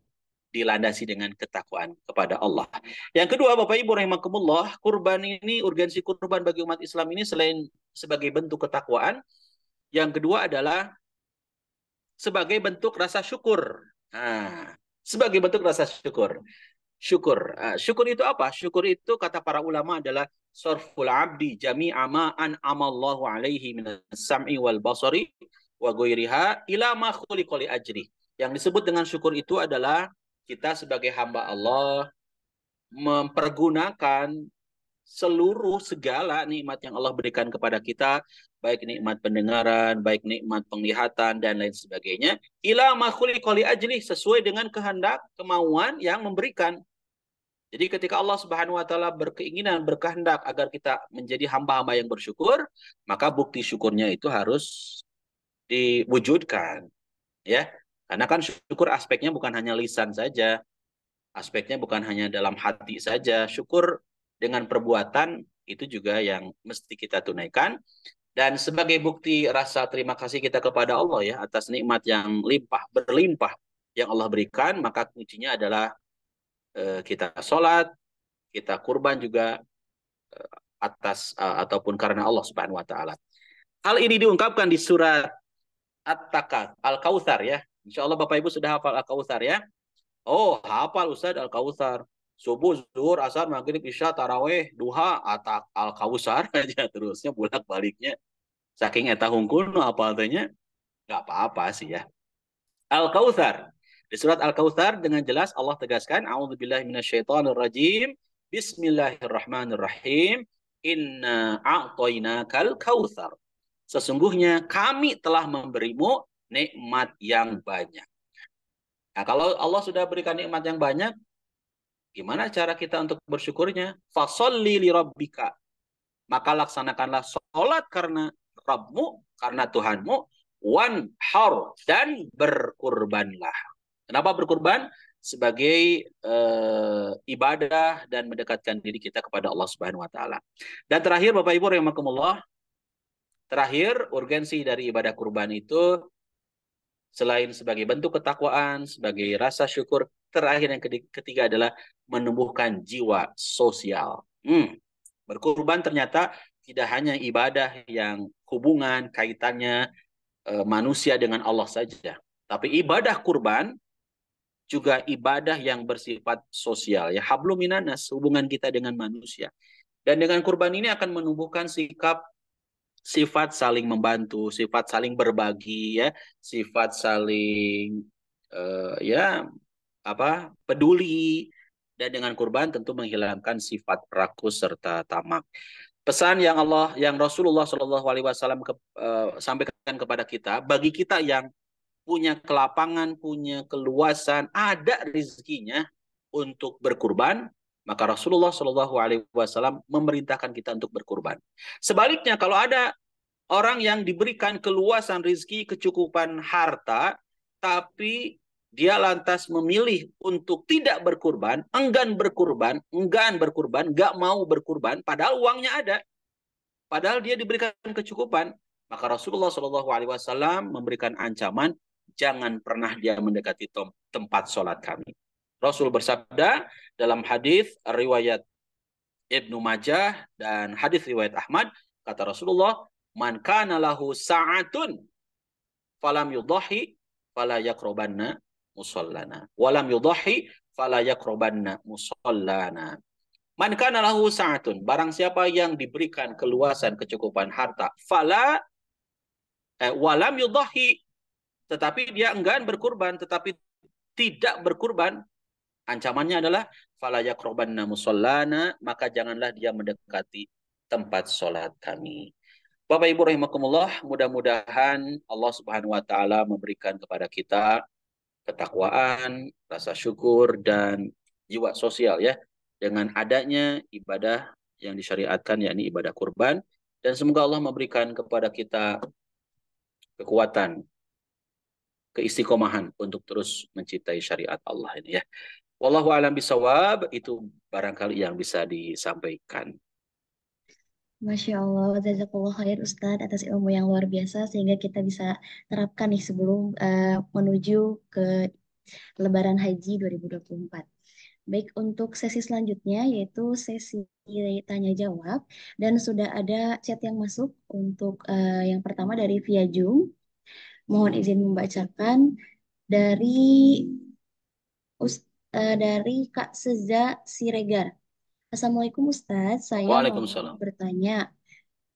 dilandasi dengan ketakwaan kepada Allah. Yang kedua, Bapak Ibu rahimakumullah, kurban ini, urgensi kurban bagi umat Islam ini selain sebagai bentuk ketakwaan, yang kedua adalah sebagai bentuk rasa syukur. Nah, sebagai bentuk rasa syukur. Syukur itu apa? Syukur itu kata para ulama adalah sorful abdi jami'a ma an'amallahu alaihi minas sam'i wal basari wa ghairiha ila ma khuliqa li ajri. Yang disebut dengan syukur itu adalah kita sebagai hamba Allah mempergunakan seluruh segala nikmat yang Allah berikan kepada kita, baik nikmat pendengaran, baik nikmat penglihatan dan lain sebagainya, ila ma khuliqa li ajli, sesuai dengan kehendak, kemauan yang memberikan. Jadi ketika Allah Subhanahu wa taala berkeinginan, berkehendak agar kita menjadi hamba-hamba yang bersyukur, maka bukti syukurnya itu harus diwujudkan, ya. Karena kan syukur aspeknya bukan hanya lisan saja, aspeknya bukan hanya dalam hati saja. Syukur dengan perbuatan itu juga yang mesti kita tunaikan. Dan sebagai bukti rasa terima kasih kita kepada Allah ya atas nikmat yang berlimpah yang Allah berikan, maka kuncinya adalah kita sholat, kita kurban juga ataupun karena Allah Subhanahu wa taala. Hal ini diungkapkan di surat At-Takat, Al-Kautsar ya. Insya Allah Bapak Ibu sudah hafal Al-Kautsar ya. Oh, hafal Ustaz Al-Kautsar. Subuh, zuhur, asar, maghrib, isya, taraweh, duha, atak Al-Kautsar aja terusnya bolak-baliknya. Saking eta hungkul apa artinya? Enggak apa-apa sih ya. Al-Kautsar. Di surat Al-Kautsar dengan jelas Allah tegaskan, A'udzubillahi minasyaitonirrajim. Bismillahirrahmanirrahim. Inna a'tainakal kautsar. Sesungguhnya kami telah memberimu nikmat yang banyak. Nah, kalau Allah sudah berikan nikmat yang banyak, gimana cara kita untuk bersyukurnya? Fasholli li rabbika. Maka laksanakanlah sholat karena Rabbmu, karena Tuhanmu. Wanhar, dan berkurbanlah. Kenapa berkurban? Sebagai ibadah dan mendekatkan diri kita kepada Allah Subhanahu wa taala. Dan terakhir Bapak Ibu rahimakumullah, terakhir urgensi dari ibadah kurban itu selain sebagai bentuk ketakwaan, sebagai rasa syukur, terakhir yang ketiga adalah menumbuhkan jiwa sosial. Berkurban ternyata tidak hanya ibadah yang hubungan kaitannya manusia dengan Allah saja, tapi ibadah kurban juga ibadah yang bersifat sosial, ya, hablum minanas, hubungan kita dengan manusia. Dan dengan kurban ini akan menumbuhkan sifat saling membantu, sifat saling berbagi, ya, sifat saling peduli. Dan dengan kurban tentu menghilangkan sifat rakus serta tamak. Pesan yang Rasulullah Shallallahu Alaihi Wasallam sampaikan kepada kita, bagi kita yang punya kelapangan, punya keluasan, ada rezekinya untuk berkurban, maka Rasulullah Shallallahu Alaihi Wasallam memerintahkan kita untuk berkurban. Sebaliknya, kalau ada orang yang diberikan keluasan rezeki, kecukupan harta, tapi dia lantas memilih untuk tidak berkurban, enggan berkurban, nggak mau berkurban, padahal uangnya ada, padahal dia diberikan kecukupan, maka Rasulullah Shallallahu Alaihi Wasallam memberikan ancaman, jangan pernah dia mendekati tempat sholat kami. Rasul bersabda dalam hadis riwayat Ibnu Majah dan hadis riwayat Ahmad, kata Rasulullah, man kana lahu sa'atun falam yudhahi fala yaqrabanna musallana walam yudhahi fala yaqrabanna musallana. Man kana lahu sa'atun, barang siapa yang diberikan keluasan kecukupan harta, walam yudhahi, tetapi dia enggan berkurban, tetapi tidak berkurban, ancamannya adalah fala yaqrabanna musallana, maka janganlah dia mendekati tempat sholat kami. Bapak Ibu rahimakumullah, mudah-mudahan Allah Subhanahu wa taala memberikan kepada kita ketakwaan, rasa syukur, dan jiwa sosial, ya, dengan adanya ibadah yang disyariatkan, yakni ibadah kurban. Dan semoga Allah memberikan kepada kita kekuatan, keistiqomahan untuk terus mencintai syariat Allah ini, ya. Wallahu a'lam bishawab, itu barangkali yang bisa disampaikan. Masya Allah, jazakallah khair Ustadz atas ilmu yang luar biasa sehingga kita bisa terapkan nih sebelum menuju ke Lebaran Haji 2024. Baik, untuk sesi selanjutnya yaitu sesi tanya jawab, dan sudah ada chat yang masuk untuk yang pertama dari via Zoom. Mohon izin membacakan dari dari Kak Seza Siregar. Assalamualaikum Ustadz, saya mau bertanya.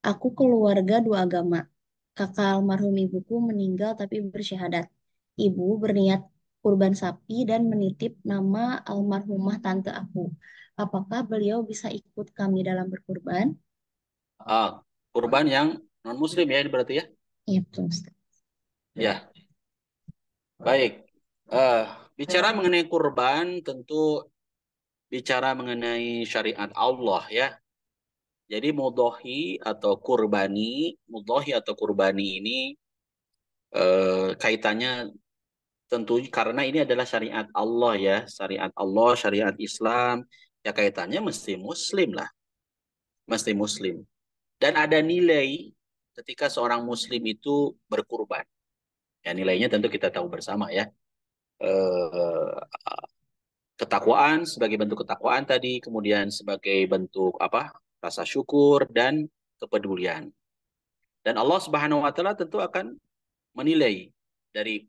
Aku keluarga dua agama. Kakak almarhum ibuku meninggal tapi bersyahadat. Ibu berniat kurban sapi dan menitip nama almarhumah tante aku. Apakah beliau bisa ikut kami dalam berkurban? Kurban yang non-muslim, ya, ini berarti, ya? Iya, betul Ustaz. Ya, baik. Bicara mengenai kurban, tentu bicara mengenai syariat Allah, ya. Jadi mudhohi atau kurbani ini kaitannya tentu karena ini adalah syariat Allah, ya, syariat Allah, syariat Islam, ya, kaitannya mesti muslim lah, mesti muslim. Dan ada nilai ketika seorang muslim itu berkurban. Ya, nilainya tentu kita tahu bersama, ya. Ketakwaan, sebagai bentuk ketakwaan tadi, kemudian sebagai bentuk rasa syukur dan kepedulian. Dan Allah Subhanahu wa taala tentu akan menilai dari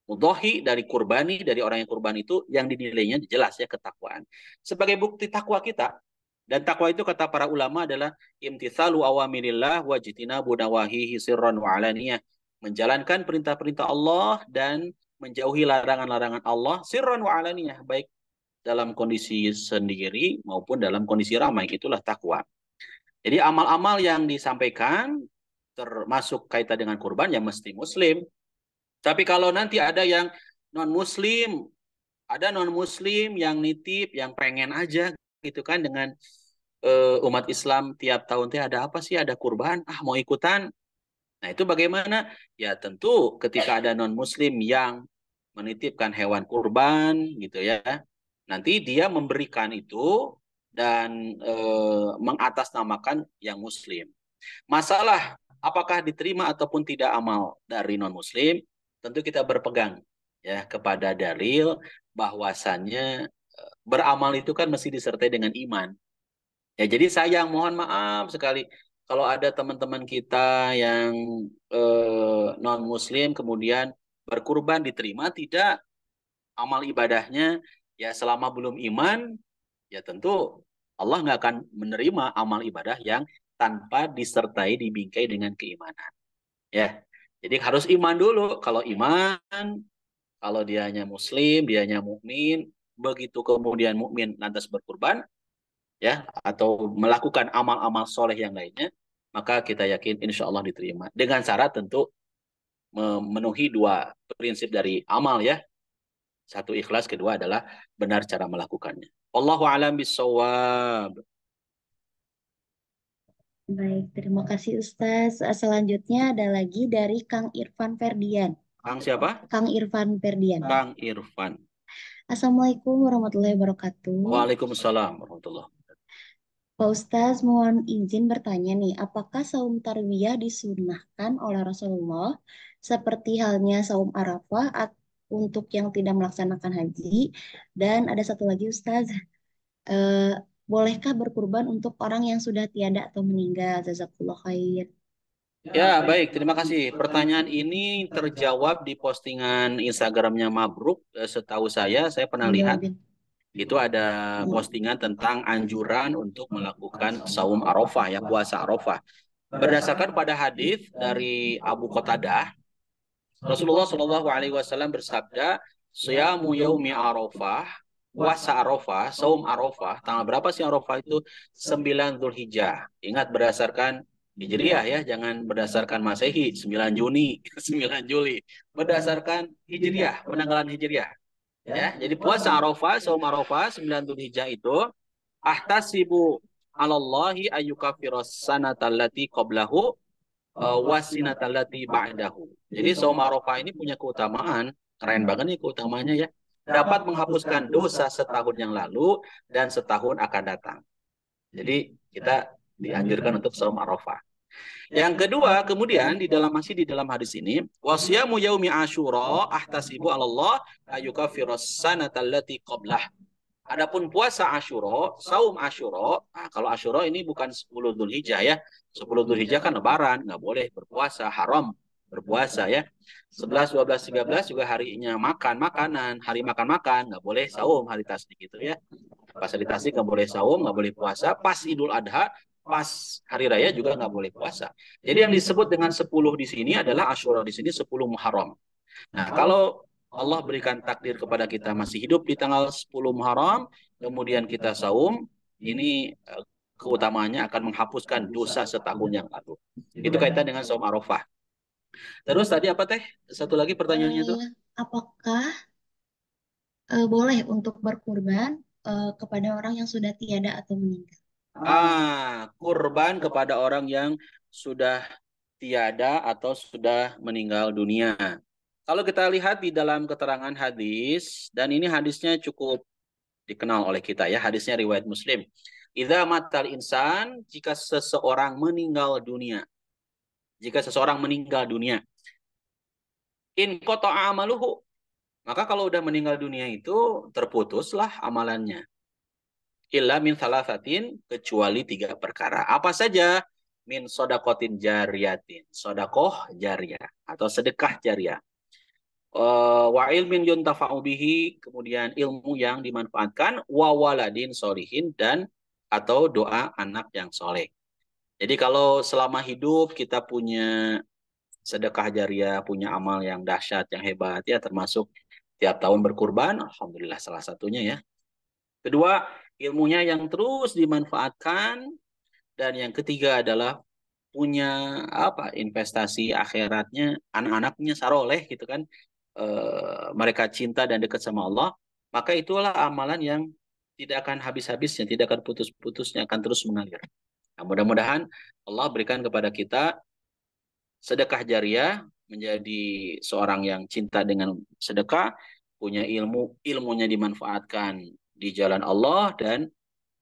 mudhohi, dari kurbani, dari orang yang kurban itu, yang dinilainya jelas, ya, ketakwaan. Sebagai bukti takwa kita, dan takwa itu kata para ulama adalah imtitsalu awamirillah wajtinabu nawahihi sirran wa alaniyah, menjalankan perintah-perintah Allah dan menjauhi larangan-larangan Allah sirran wa alaniyah, baik dalam kondisi sendiri maupun dalam kondisi ramai. Itulah takwa. Jadi amal-amal yang disampaikan termasuk kaitan dengan kurban yang mesti muslim. Tapi kalau nanti ada yang non muslim, ada non muslim yang nitip, yang pengen aja gitu kan dengan umat Islam tiap tahun teh ada apa sih, ada kurban, ah mau ikutan. Nah, itu bagaimana? Ya tentu ketika ada non-muslim yang menitipkan hewan kurban gitu ya. Nanti dia memberikan itu dan mengatasnamakan yang muslim. Masalah apakah diterima ataupun tidak amal dari non-muslim, tentu kita berpegang ya kepada dalil bahwasannya beramal itu kan mesti disertai dengan iman. Ya, jadi sayang, mohon maaf sekali kalau ada teman-teman kita yang non-muslim kemudian berkurban diterima tidak amal ibadahnya, ya selama belum iman, ya tentu Allah nggak akan menerima amal ibadah yang tanpa disertai dibingkai dengan keimanan. Ya, jadi harus iman dulu. Kalau iman, kalau dianya muslim, dianya mukmin, begitu kemudian mukmin lantas berkurban, ya atau melakukan amal-amal soleh yang lainnya, maka kita yakin insya Allah diterima. Dengan syarat tentu memenuhi dua prinsip dari amal ya. Satu ikhlas, kedua adalah benar cara melakukannya. Allahu a'lam bissawab. Baik, terima kasih Ustaz. Selanjutnya ada lagi dari Kang Irfan Ferdian. Kang siapa? Kang Irfan Ferdian. Kang Irfan. Assalamualaikum warahmatullahi wabarakatuh. Waalaikumsalam warahmatullahi. Pak Ustaz, mohon izin bertanya nih, apakah saum tarwiyah disunahkan oleh Rasulullah seperti halnya saum Arafah untuk yang tidak melaksanakan haji? Dan ada satu lagi Ustaz, bolehkah berkurban untuk orang yang sudah tiada atau meninggal? Jazakallah khair. Ya, baik. Terima kasih. Pertanyaan ini terjawab di postingan Instagramnya Mabruk. Setahu saya pernah lihat itu ada postingan tentang anjuran untuk melakukan saum Arafah, ya puasa Arafah. Berdasarkan pada hadis dari Abu Qatadah, Rasulullah Shallallahu Alaihi Wasallam bersabda, "Siyamu yaumi Arafah, puasa Arafah, saum Arafah. Tanggal berapa sih Arafah itu? 9 Zulhijjah. Ingat berdasarkan Hijriah ya, jangan berdasarkan Masehi, 9 Juni, 9 Juli. Berdasarkan Hijriah, penanggalan Hijriah. Ya, jadi puasa Arafah, saum Arafah 9 Dzulhijjah itu ahtasibu 'alallahi ayyukaffiras sanatallati qablahu wasinatallati ba'dahu. Jadi saum Arafah ini punya keutamaan, keren banget nih keutamaannya ya. Dapat menghapuskan dosa setahun yang lalu dan setahun akan datang. Jadi kita dianjurkan untuk saum Arafah. Yang kedua, kemudian masih di dalam hadis ini, wasiyamu yaumi asyura ahtasibu 'alallah ayyukaffiras sanatallati qablah. Adapun puasa Asyura, saum Asyura, nah kalau Asyura ini bukan 10 Dzulhijjah ya. 10 Dzulhijjah kan lebaran, nggak boleh berpuasa, haram berpuasa ya. 11, 12, 13 juga harinya makan makanan, hari makan-makan, nggak boleh saum hari tasdik gitu ya. Pas hari tasdik nggak boleh saum, nggak boleh puasa. Pas Idul Adha, pas hari raya juga nggak boleh puasa. Jadi yang disebut dengan 10 di sini adalah Asyura di sini 10 Muharram. Nah, kalau Allah berikan takdir kepada kita masih hidup di tanggal 10 Muharram, kemudian kita saum, ini keutamaannya akan menghapuskan dosa setahun yang lalu. Itu kaitan dengan saum Arafah. Terus tadi apa teh? Satu lagi pertanyaannya tuh. Apakah boleh untuk berkurban kepada orang yang sudah tiada atau meninggal? Kurban kepada orang yang sudah tiada atau sudah meninggal dunia. Kalau kita lihat di dalam keterangan hadis, dan ini hadisnya cukup dikenal oleh kita ya, hadisnya riwayat Muslim. Idza matal insan, jika seseorang meninggal dunia. Jika seseorang meninggal dunia. In qata'a amaluhu. Maka kalau udah meninggal dunia itu terputuslah amalannya. Illa min salasatin, kecuali 3 perkara. Apa saja? Min sodakotin jariyatin. Sodakoh jariyah atau sedekah jariyah. Wa ilmin yuntafa'u bihi, kemudian ilmu yang dimanfaatkan, wa waladin solihin, dan atau doa anak yang soleh. Jadi kalau selama hidup kita punya sedekah jariah, punya amal yang dahsyat, yang hebat ya, termasuk tiap tahun berkurban, alhamdulillah salah satunya ya. Kedua, ilmunya yang terus dimanfaatkan, dan yang ketiga adalah punya apa investasi akhiratnya, anak-anaknya saroleh gitu kan, mereka cinta dan dekat sama Allah, maka itulah amalan yang tidak akan habis-habisnya, tidak akan putus-putusnya, akan terus mengalir. Nah, mudah-mudahan Allah berikan kepada kita sedekah jariah, menjadi seorang yang cinta dengan sedekah, punya ilmu, ilmunya dimanfaatkan di jalan Allah, dan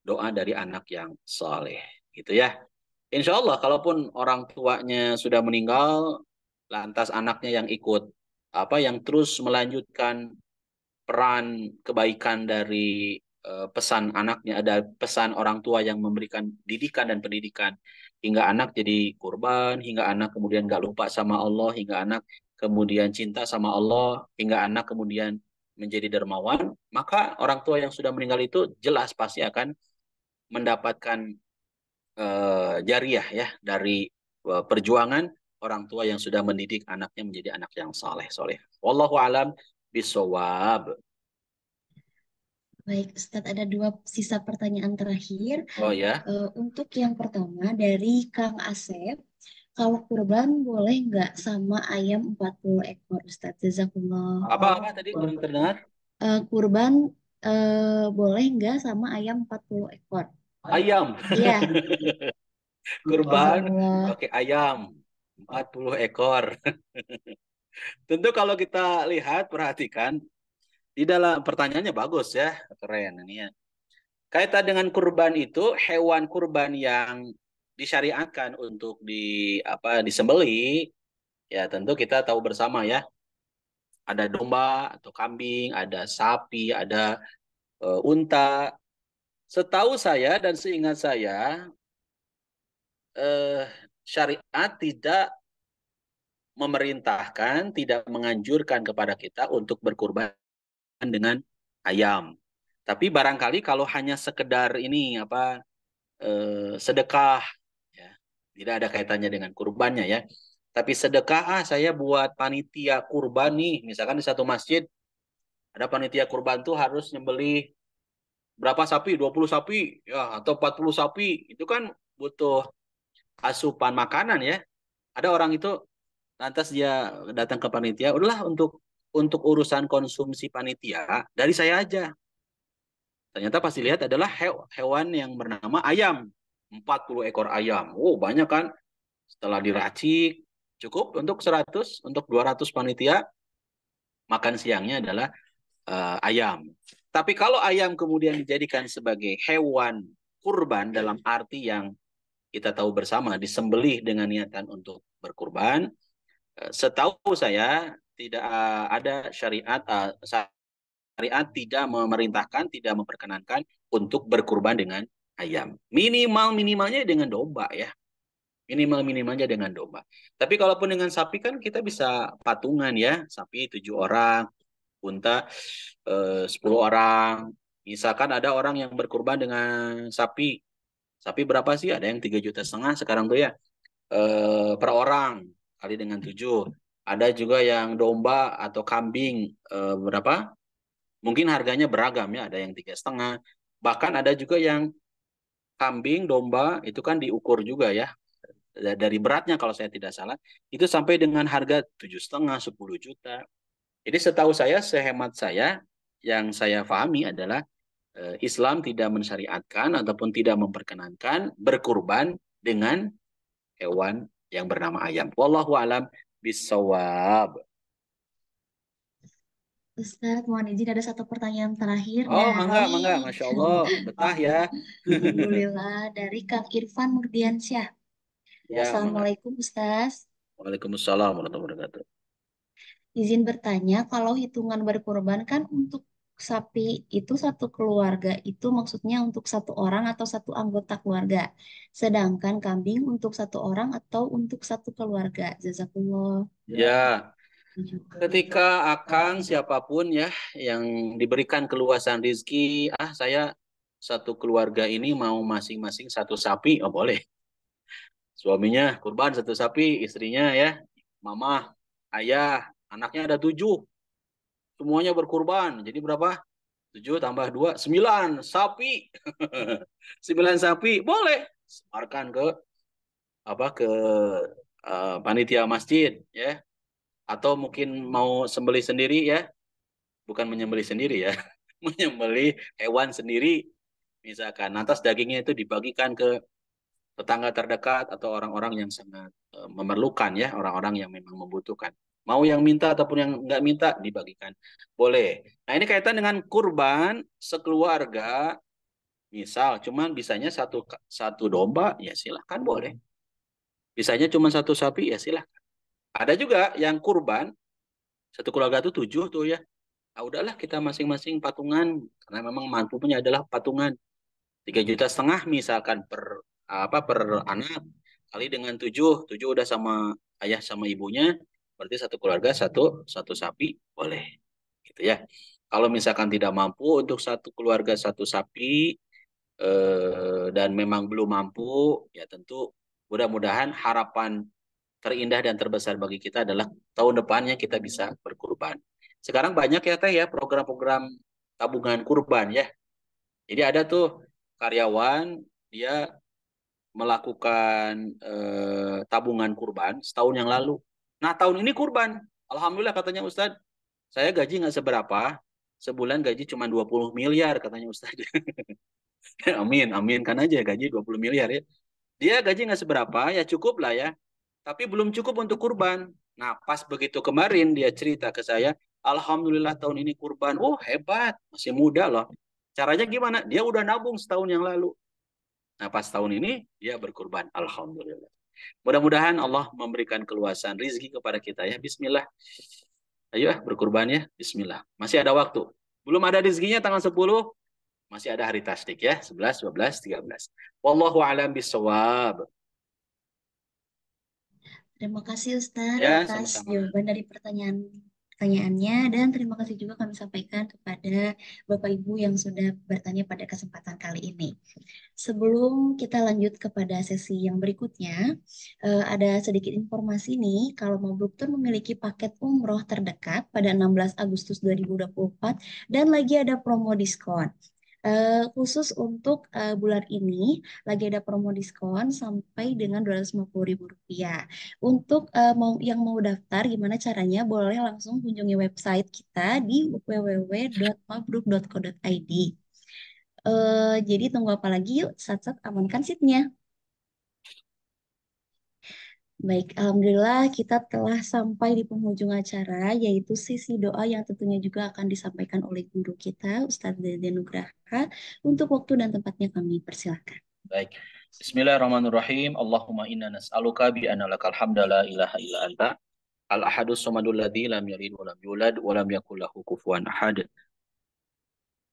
doa dari anak yang soleh gitu ya. Insya Allah kalaupun orang tuanya sudah meninggal, lantas anaknya yang ikut apa, yang terus melanjutkan peran kebaikan dari pesan anaknya, ada pesan orang tua yang memberikan didikan dan pendidikan, hingga anak jadi kurban, hingga anak kemudian gak lupa sama Allah, hingga anak kemudian cinta sama Allah, hingga anak kemudian menjadi dermawan, maka orang tua yang sudah meninggal itu jelas pasti akan mendapatkan jariah ya dari perjuangan orang tua yang sudah mendidik anaknya menjadi anak yang saleh soleh. Wallahu alam bisawab. Baik, Ustadz, ada dua sisa pertanyaan terakhir. Oh ya, Untuk yang pertama dari Kang Asep, kalau kurban boleh nggak sama ayam 40 ekor, Ustadz? Jazakumullah. apa-apa tadi kurang terdengar? Kurban boleh nggak sama ayam 40 ekor? Ayam. Iya, Kurban jazakumullah. pakai ayam 40 ekor. Tentu kalau kita lihat, perhatikan, di dalam pertanyaannya bagus ya, keren ini ya. Kaitan dengan kurban itu, hewan kurban yang disyariatkan untuk disembelih, ya tentu kita tahu bersama ya, ada domba atau kambing, ada sapi, ada unta. Setahu saya dan seingat saya, eh, syariat tidak memerintahkan, tidak menganjurkan kepada kita untuk berkurban dengan ayam. Tapi barangkali kalau hanya sekedar ini apa, sedekah, ya, tidak ada kaitannya dengan kurbannya ya. Tapi sedekah, saya buat panitia kurban nih, misalkan di satu masjid ada panitia kurban tuh harus nyembelih berapa sapi, 20 sapi ya, atau 40 sapi, itu kan butuh asupan makanan ya. Ada orang itu lantas dia datang ke panitia, udahlah untuk urusan konsumsi panitia dari saya aja. Ternyata pasti lihat adalah hewan yang bernama ayam. 40 ekor ayam. Oh, banyak kan? Setelah diracik, cukup untuk 100, untuk 200 panitia, makan siangnya adalah ayam. Tapi kalau ayam kemudian dijadikan sebagai hewan kurban dalam arti yang kita tahu bersama, disembelih dengan niatan untuk berkurban, setahu saya tidak ada syariat, syariat tidak memerintahkan, tidak memperkenankan untuk berkurban dengan ayam. Minimalnya dengan domba ya. Minimalnya dengan domba. Tapi kalaupun dengan sapi kan kita bisa patungan ya. Sapi 7 orang, unta 10 orang. Misalkan ada orang yang berkurban dengan sapi. Sapi berapa sih? Ada yang 3,5 juta sekarang tuh ya. Per orang kali dengan 7. Ada juga yang domba atau kambing berapa? Mungkin harganya beragam ya. Ada yang 3,5. Bahkan ada juga yang kambing, domba itu kan diukur juga ya. Dari beratnya kalau saya tidak salah. Itu sampai dengan harga 7,5, 10 juta. Jadi setahu saya, sehemat saya, yang saya pahami adalah Islam tidak mensyariatkan ataupun tidak memperkenankan berkurban dengan hewan yang bernama ayam. Wallahu alam bisawab. Ustadz, mohon izin ada satu pertanyaan terakhir Oh, mangga, dari mangga. Masya Allah. Betah ya. Alhamdulillah dari Kang Irfan Murdiansyah. Ya, mangga. Assalamualaikum Ustadz. Waalaikumsalam warahmatullahi wabarakatuh. Izin bertanya, kalau hitungan berkorban kan untuk sapi itu satu keluarga itu maksudnya untuk satu orang atau satu anggota keluarga. Sedangkan kambing untuk satu orang atau untuk satu keluarga. Jazakumullah. Ya, ketika akang siapapun ya yang diberikan keluasan rizki, saya satu keluarga ini mau masing-masing satu sapi, oh boleh. Suaminya kurban satu sapi, istrinya ya mama, ayah, anaknya ada 7. Semuanya berkurban. Jadi berapa? 7 tambah 2, 9 sapi. 9 sapi, boleh. Sebarkan ke panitia masjid ya. Atau mungkin mau sembelih sendiri ya. Bukan menyembelih sendiri ya. Menyembelih hewan sendiri. Misalkan, lantas dagingnya itu dibagikan ke tetangga terdekat atau orang-orang yang sangat memerlukan ya, orang-orang yang memang membutuhkan. Mau yang minta ataupun yang nggak minta dibagikan. Boleh. Nah ini kaitan dengan kurban sekeluarga. Misal cuman bisanya satu satu domba, ya silahkan boleh. Bisanya cuma satu sapi, ya silahkan. Ada juga yang kurban, satu keluarga itu 7 tuh ya. Ah, udahlah kita masing-masing patungan, karena memang mampunya adalah patungan. 3,5 juta misalkan per anak, kali dengan 7, 7 udah sama ayah sama ibunya, berarti satu keluarga satu satu sapi boleh, gitu ya. Kalau misalkan tidak mampu untuk satu keluarga satu sapi, dan memang belum mampu, ya tentu mudah-mudahan harapan terindah dan terbesar bagi kita adalah tahun depannya kita bisa berkurban. Sekarang banyak ya teh ya program-program tabungan kurban ya. Jadi ada tuh karyawan dia melakukan tabungan kurban setahun yang lalu. Nah tahun ini kurban. Alhamdulillah katanya Ustadz, saya gaji nggak seberapa, sebulan gaji cuma 20 miliar katanya Ustadz. Amin, amin kan aja gaji 20 miliar ya. Dia gaji nggak seberapa, ya cukup lah ya. Tapi belum cukup untuk kurban. Nah, pas begitu kemarin dia cerita ke saya, Alhamdulillah tahun ini kurban. Oh, hebat, masih muda loh. Caranya gimana? Dia udah nabung setahun yang lalu. Nah, pas tahun ini dia berkurban. Alhamdulillah. Mudah-mudahan Allah memberikan keluasan rizki kepada kita ya. Bismillah. Ayo berkurban ya. Bismillah. Masih ada waktu. Belum ada rizkinya tanggal 10, masih ada hari tasdik ya. 11, 12, 13. Wallahu a'lam bishawab. Terima kasih Ustadz Ya, atas sama-sama. jawaban dari pertanyaannya dan terima kasih juga kami sampaikan kepada Bapak Ibu yang sudah bertanya pada kesempatan kali ini. Sebelum kita lanjut kepada sesi yang berikutnya, ada sedikit informasi nih, kalau Mabruk Tour memiliki paket umroh terdekat pada 16 Agustus 2024 dan lagi ada promo diskon. Khusus untuk bulan ini, lagi ada promo diskon sampai dengan Rp250.000. Untuk yang mau daftar, gimana caranya? Boleh langsung kunjungi website kita di www.mabruk.co.id. Jadi tunggu apa lagi yuk, sat-sat amankan seatnya. Baik, Alhamdulillah kita telah sampai di penghujung acara, yaitu sesi doa yang tentunya juga akan disampaikan oleh guru kita, Ustadz Dede Nugraha. Untuk waktu dan tempatnya kami persilakan. Baik. Bismillahirrahmanirrahim. Allahumma inna nas'aluka bi anna lakal hamda la ilaha illa anta. Al-ahadus samadul ladzi lam yalid wa lam yulad wa lam yakul lahu kufuwan ahad.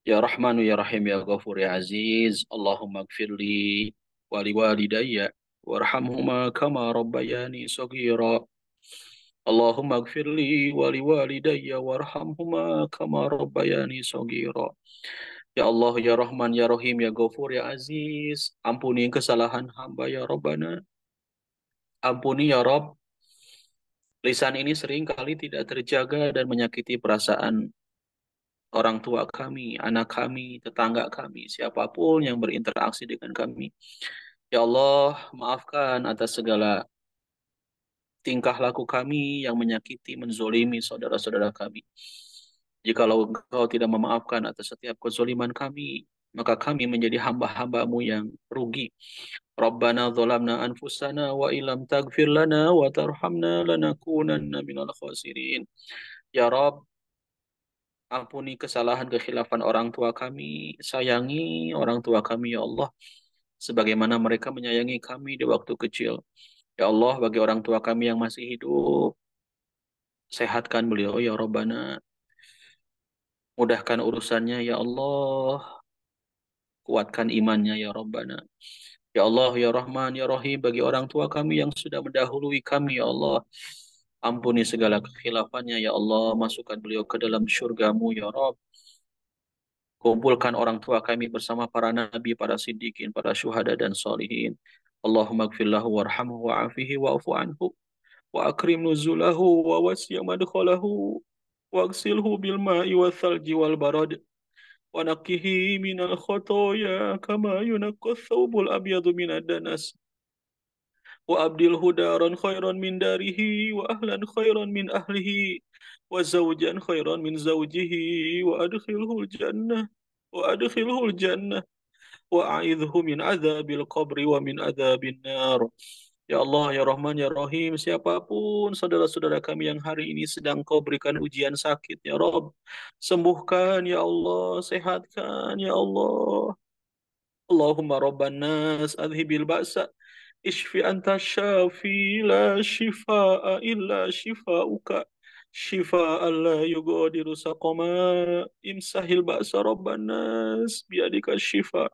Ya Rahmanu ya Rahim ya Ghafur ya Aziz. Allahumma gfirli wa liwalidayya warhamhuma kama rabbayani saghira. Allahumma gfirli wa liwalidayya warhamhuma kama rabbayani saghira. Ya Allah, ya Rahman, ya Rahim, ya Ghafur, ya Aziz. Ampuni kesalahan hamba, ya Rabbana. Ampuni, ya Rabb. Lisan ini sering kali tidak terjaga dan menyakiti perasaan orang tua kami, anak kami, tetangga kami, siapapun yang berinteraksi dengan kami. Ya Allah, maafkan atas segala tingkah laku kami yang menyakiti, menzolimi saudara-saudara kami. Jikalau engkau tidak memaafkan atas setiap kezoliman kami, maka kami menjadi hamba-hambamu yang rugi. Rabbana zalamna anfusana wa ilam taghfir lana wa tarhamna lanakunanna minal khasirin. Ya Rabb, ampuni kesalahan kekhilafan orang tua kami, sayangi orang tua kami ya Allah, sebagaimana mereka menyayangi kami di waktu kecil. Ya Allah, bagi orang tua kami yang masih hidup, sehatkan beliau ya Rabbana, mudahkan urusannya ya Allah, kuatkan imannya ya Rabbana. Ya Allah, ya Rahman, ya Rahim, bagi orang tua kami yang sudah mendahului kami, ya Allah. Ampuni segala kekhilafannya, ya Allah. Masukkan beliau ke dalam syurgamu, ya Rabb. Kumpulkan orang tua kami bersama para nabi, para siddiqin, para syuhada dan salihin. Allahumma gfirlahu warhamhu wa'afihi wa'afu anhu. وأكرم نزله ووسع مدخله واغسله بالماء والثلج والبرد ونقه من الخطايا كما ينقى الثوب الأبيض من الدنس وأبدله دارا خيرا من داره وأهلا خيرا من أهله وزوجا خيرا من زوجه وأدخله الجنة وأدخله الجنة وأعذه من عذاب القبر ومن عذاب النار. Ya Allah, ya Rahman, ya Rahim, siapapun saudara-saudara kami yang hari ini sedang kau berikan ujian sakit, ya Rob, sembuhkan, ya Allah, sehatkan, ya Allah. Allahumma rabban nas, adhibil ba'sa, ishfi anta syafi, la shifa'a illa shifa'uka, shifa'an la yugadiru saqama, imsahil ba'sa rabban nas, biadika shifa.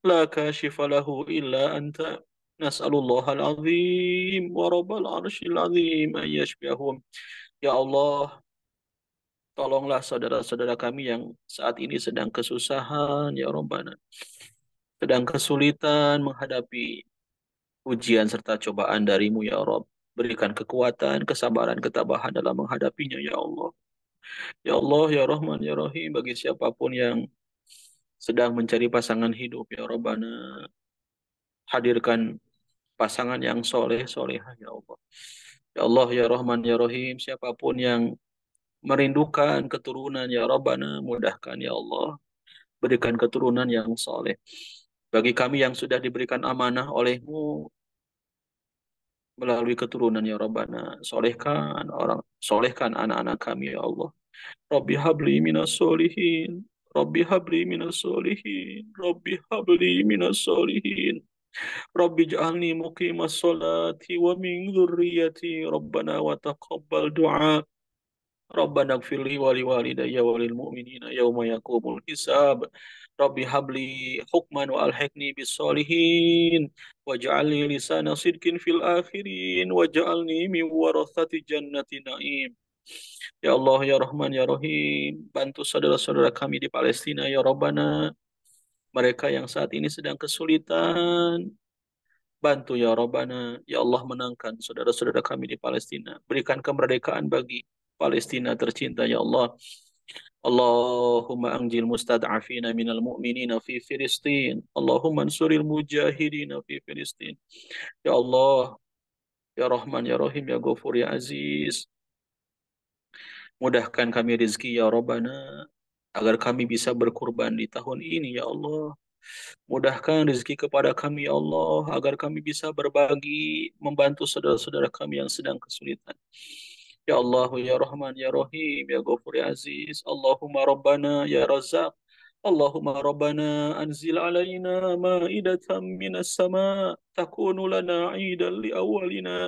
لا كاشف له إلا أنت نسأل الله العظيم ورب العرش العظيم أن يشفيهم. Ya Allah, tolonglah saudara-saudara kami yang saat ini sedang kesusahan, ya Rabbana, sedang kesulitan menghadapi ujian serta cobaan darimu, ya Rabb. Berikan kekuatan, kesabaran, ketabahan dalam menghadapinya, ya Allah. Ya Allah, ya Rahman, ya Rahim, bagi siapapun yang sedang mencari pasangan hidup, ya Rabbana, hadirkan pasangan yang soleh, solehah, ya Allah. Ya Allah, ya Rahman, ya Rahim, siapapun yang merindukan keturunan, ya Rabbana, mudahkan, ya Allah. Berikan keturunan yang soleh. Bagi kami yang sudah diberikan amanah olehmu melalui keturunan, ya Rabbana, solehkan anak-anak kami, ya Allah. Rabbi habli minas solihin. Rabbi habli minas solihin. Rabbi habli minas solihin. رب اجعلني مقيم الصلاة ومن ذريتي ربنا وتقبل دعاء ربنا اغفر لي ولوالدي وللمؤمنين يوم يقوم الحساب رب هب لي حكما وألحقني بالصالحين واجعل لي لسان صدق في الآخرين واجعلني من ورثة جنة النعيم. Ya Allah, ya Rahman, ya Rahim, bantu saudara-saudara kami di Palestina, ya Rabbana, mereka yang saat ini sedang kesulitan. Bantu ya Rabbana, ya Allah, menangkan saudara-saudara kami di Palestina. Berikan kemerdekaan bagi Palestina tercinta, ya Allah. Allahumma anjil mustad'afina minal mu'minina fi Filistin. Allahumma ansuril mujahidina fi Filistin. Ya Allah, ya Rahman, ya Rahim, ya Ghafur, ya Aziz. Mudahkan kami rezeki ya Rabbana, agar kami bisa berkurban di tahun ini, ya Allah. Mudahkan rezeki kepada kami, ya Allah, agar kami bisa berbagi, membantu saudara-saudara kami yang sedang kesulitan. Ya Allah, ya Rahman, ya Rahim, ya Ghafur, ya Aziz. Allahumma Rabbana, ya Razzaq. Allahumma Rabbana, anzil alaina ma'idatan minas sama, takunu lana idan li awalina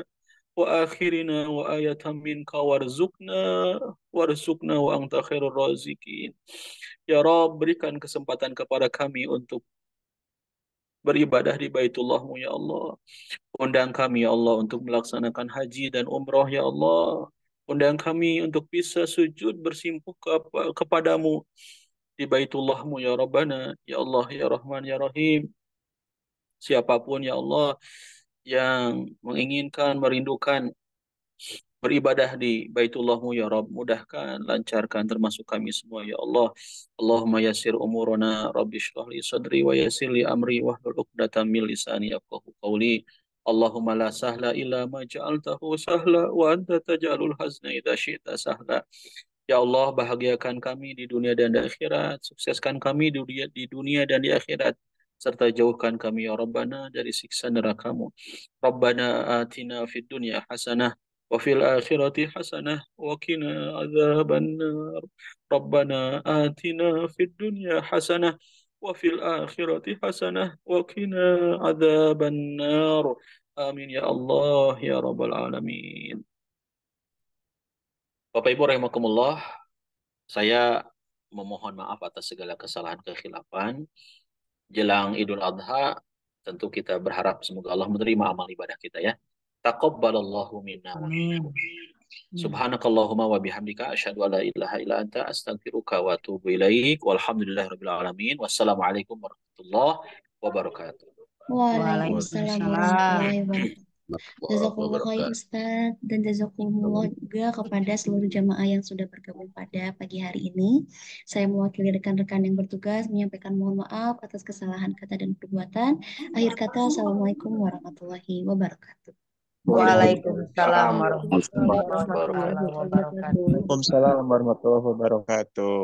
wa akhirina wa ayatan minka warzuqna wa anta khairur razikin. Ya Rabb, berikan kesempatan kepada kami untuk beribadah di Baitullahmu, ya Allah. Undang kami, ya Allah, untuk melaksanakan haji dan umroh, ya Allah. Undang kami untuk bisa sujud bersimpuh kepadamu di Baitullahmu, ya Rabbana, ya Allah, ya Rahman, ya Rahim. Siapapun, ya Allah, yang menginginkan, merindukan beribadah di Baitullahmu, ya Rabb, mudahkan, lancarkan, termasuk kami semua, ya Allah. Allahumma yassir umurana, Rabbi shrah li sadri wa yassir li amri wahlul 'uqdatam min lisani yafqahu qawli. Allahumma la sahla illa ma ja'altahu sahla wa anta taj'alul hazna idza syi'ta sahla. Ya Allah, bahagiakan kami di dunia dan di akhirat, sukseskan kami di dunia dan di akhirat, serta jauhkan kami, ya Rabbana, dari siksa neraka-Mu. Rabbana atina fid dunya hasanah wa fil akhirati hasanah wa qina adzabannar. Rabbana atina fid dunya hasanah wa fil akhirati hasanah wa qina adzabannar. Amin ya Allah ya rabbal alamin. Bapak Ibu rahimakumullah, saya memohon maaf atas segala kesalahan kekhilafan. Jelang Idul Adha, tentu kita berharap semoga Allah menerima amal ibadah kita, ya. Taqabbalallahu minna wa minkum. Subhanakallahumma wa bihamdika asyhadu an la ilaha illa anta astaghfiruka wa atubu ilaik. Walhamdulillahirabbil alamin. Wassalamualaikum warahmatullahi wabarakatuh. Waalaikumsalam Waalaikumsalam. warahmatullahi wabarakatuh. warahmatullahi Jazakumullah khair wabarakatuh. Ustaz dan jazakumullah juga kepada seluruh jamaah yang sudah bergabung pada pagi hari ini. Saya mewakili rekan-rekan yang bertugas menyampaikan mohon maaf atas kesalahan kata dan perbuatan. Akhir kata, Assalamualaikum warahmatullahi wabarakatuh. Waalaikumsalam Waalaikumsalam warahmatullahi warahmatullahi taala wabarakatuh. wabarakatuh. Waalaikumsalam warahmatullahi wabarakatuh.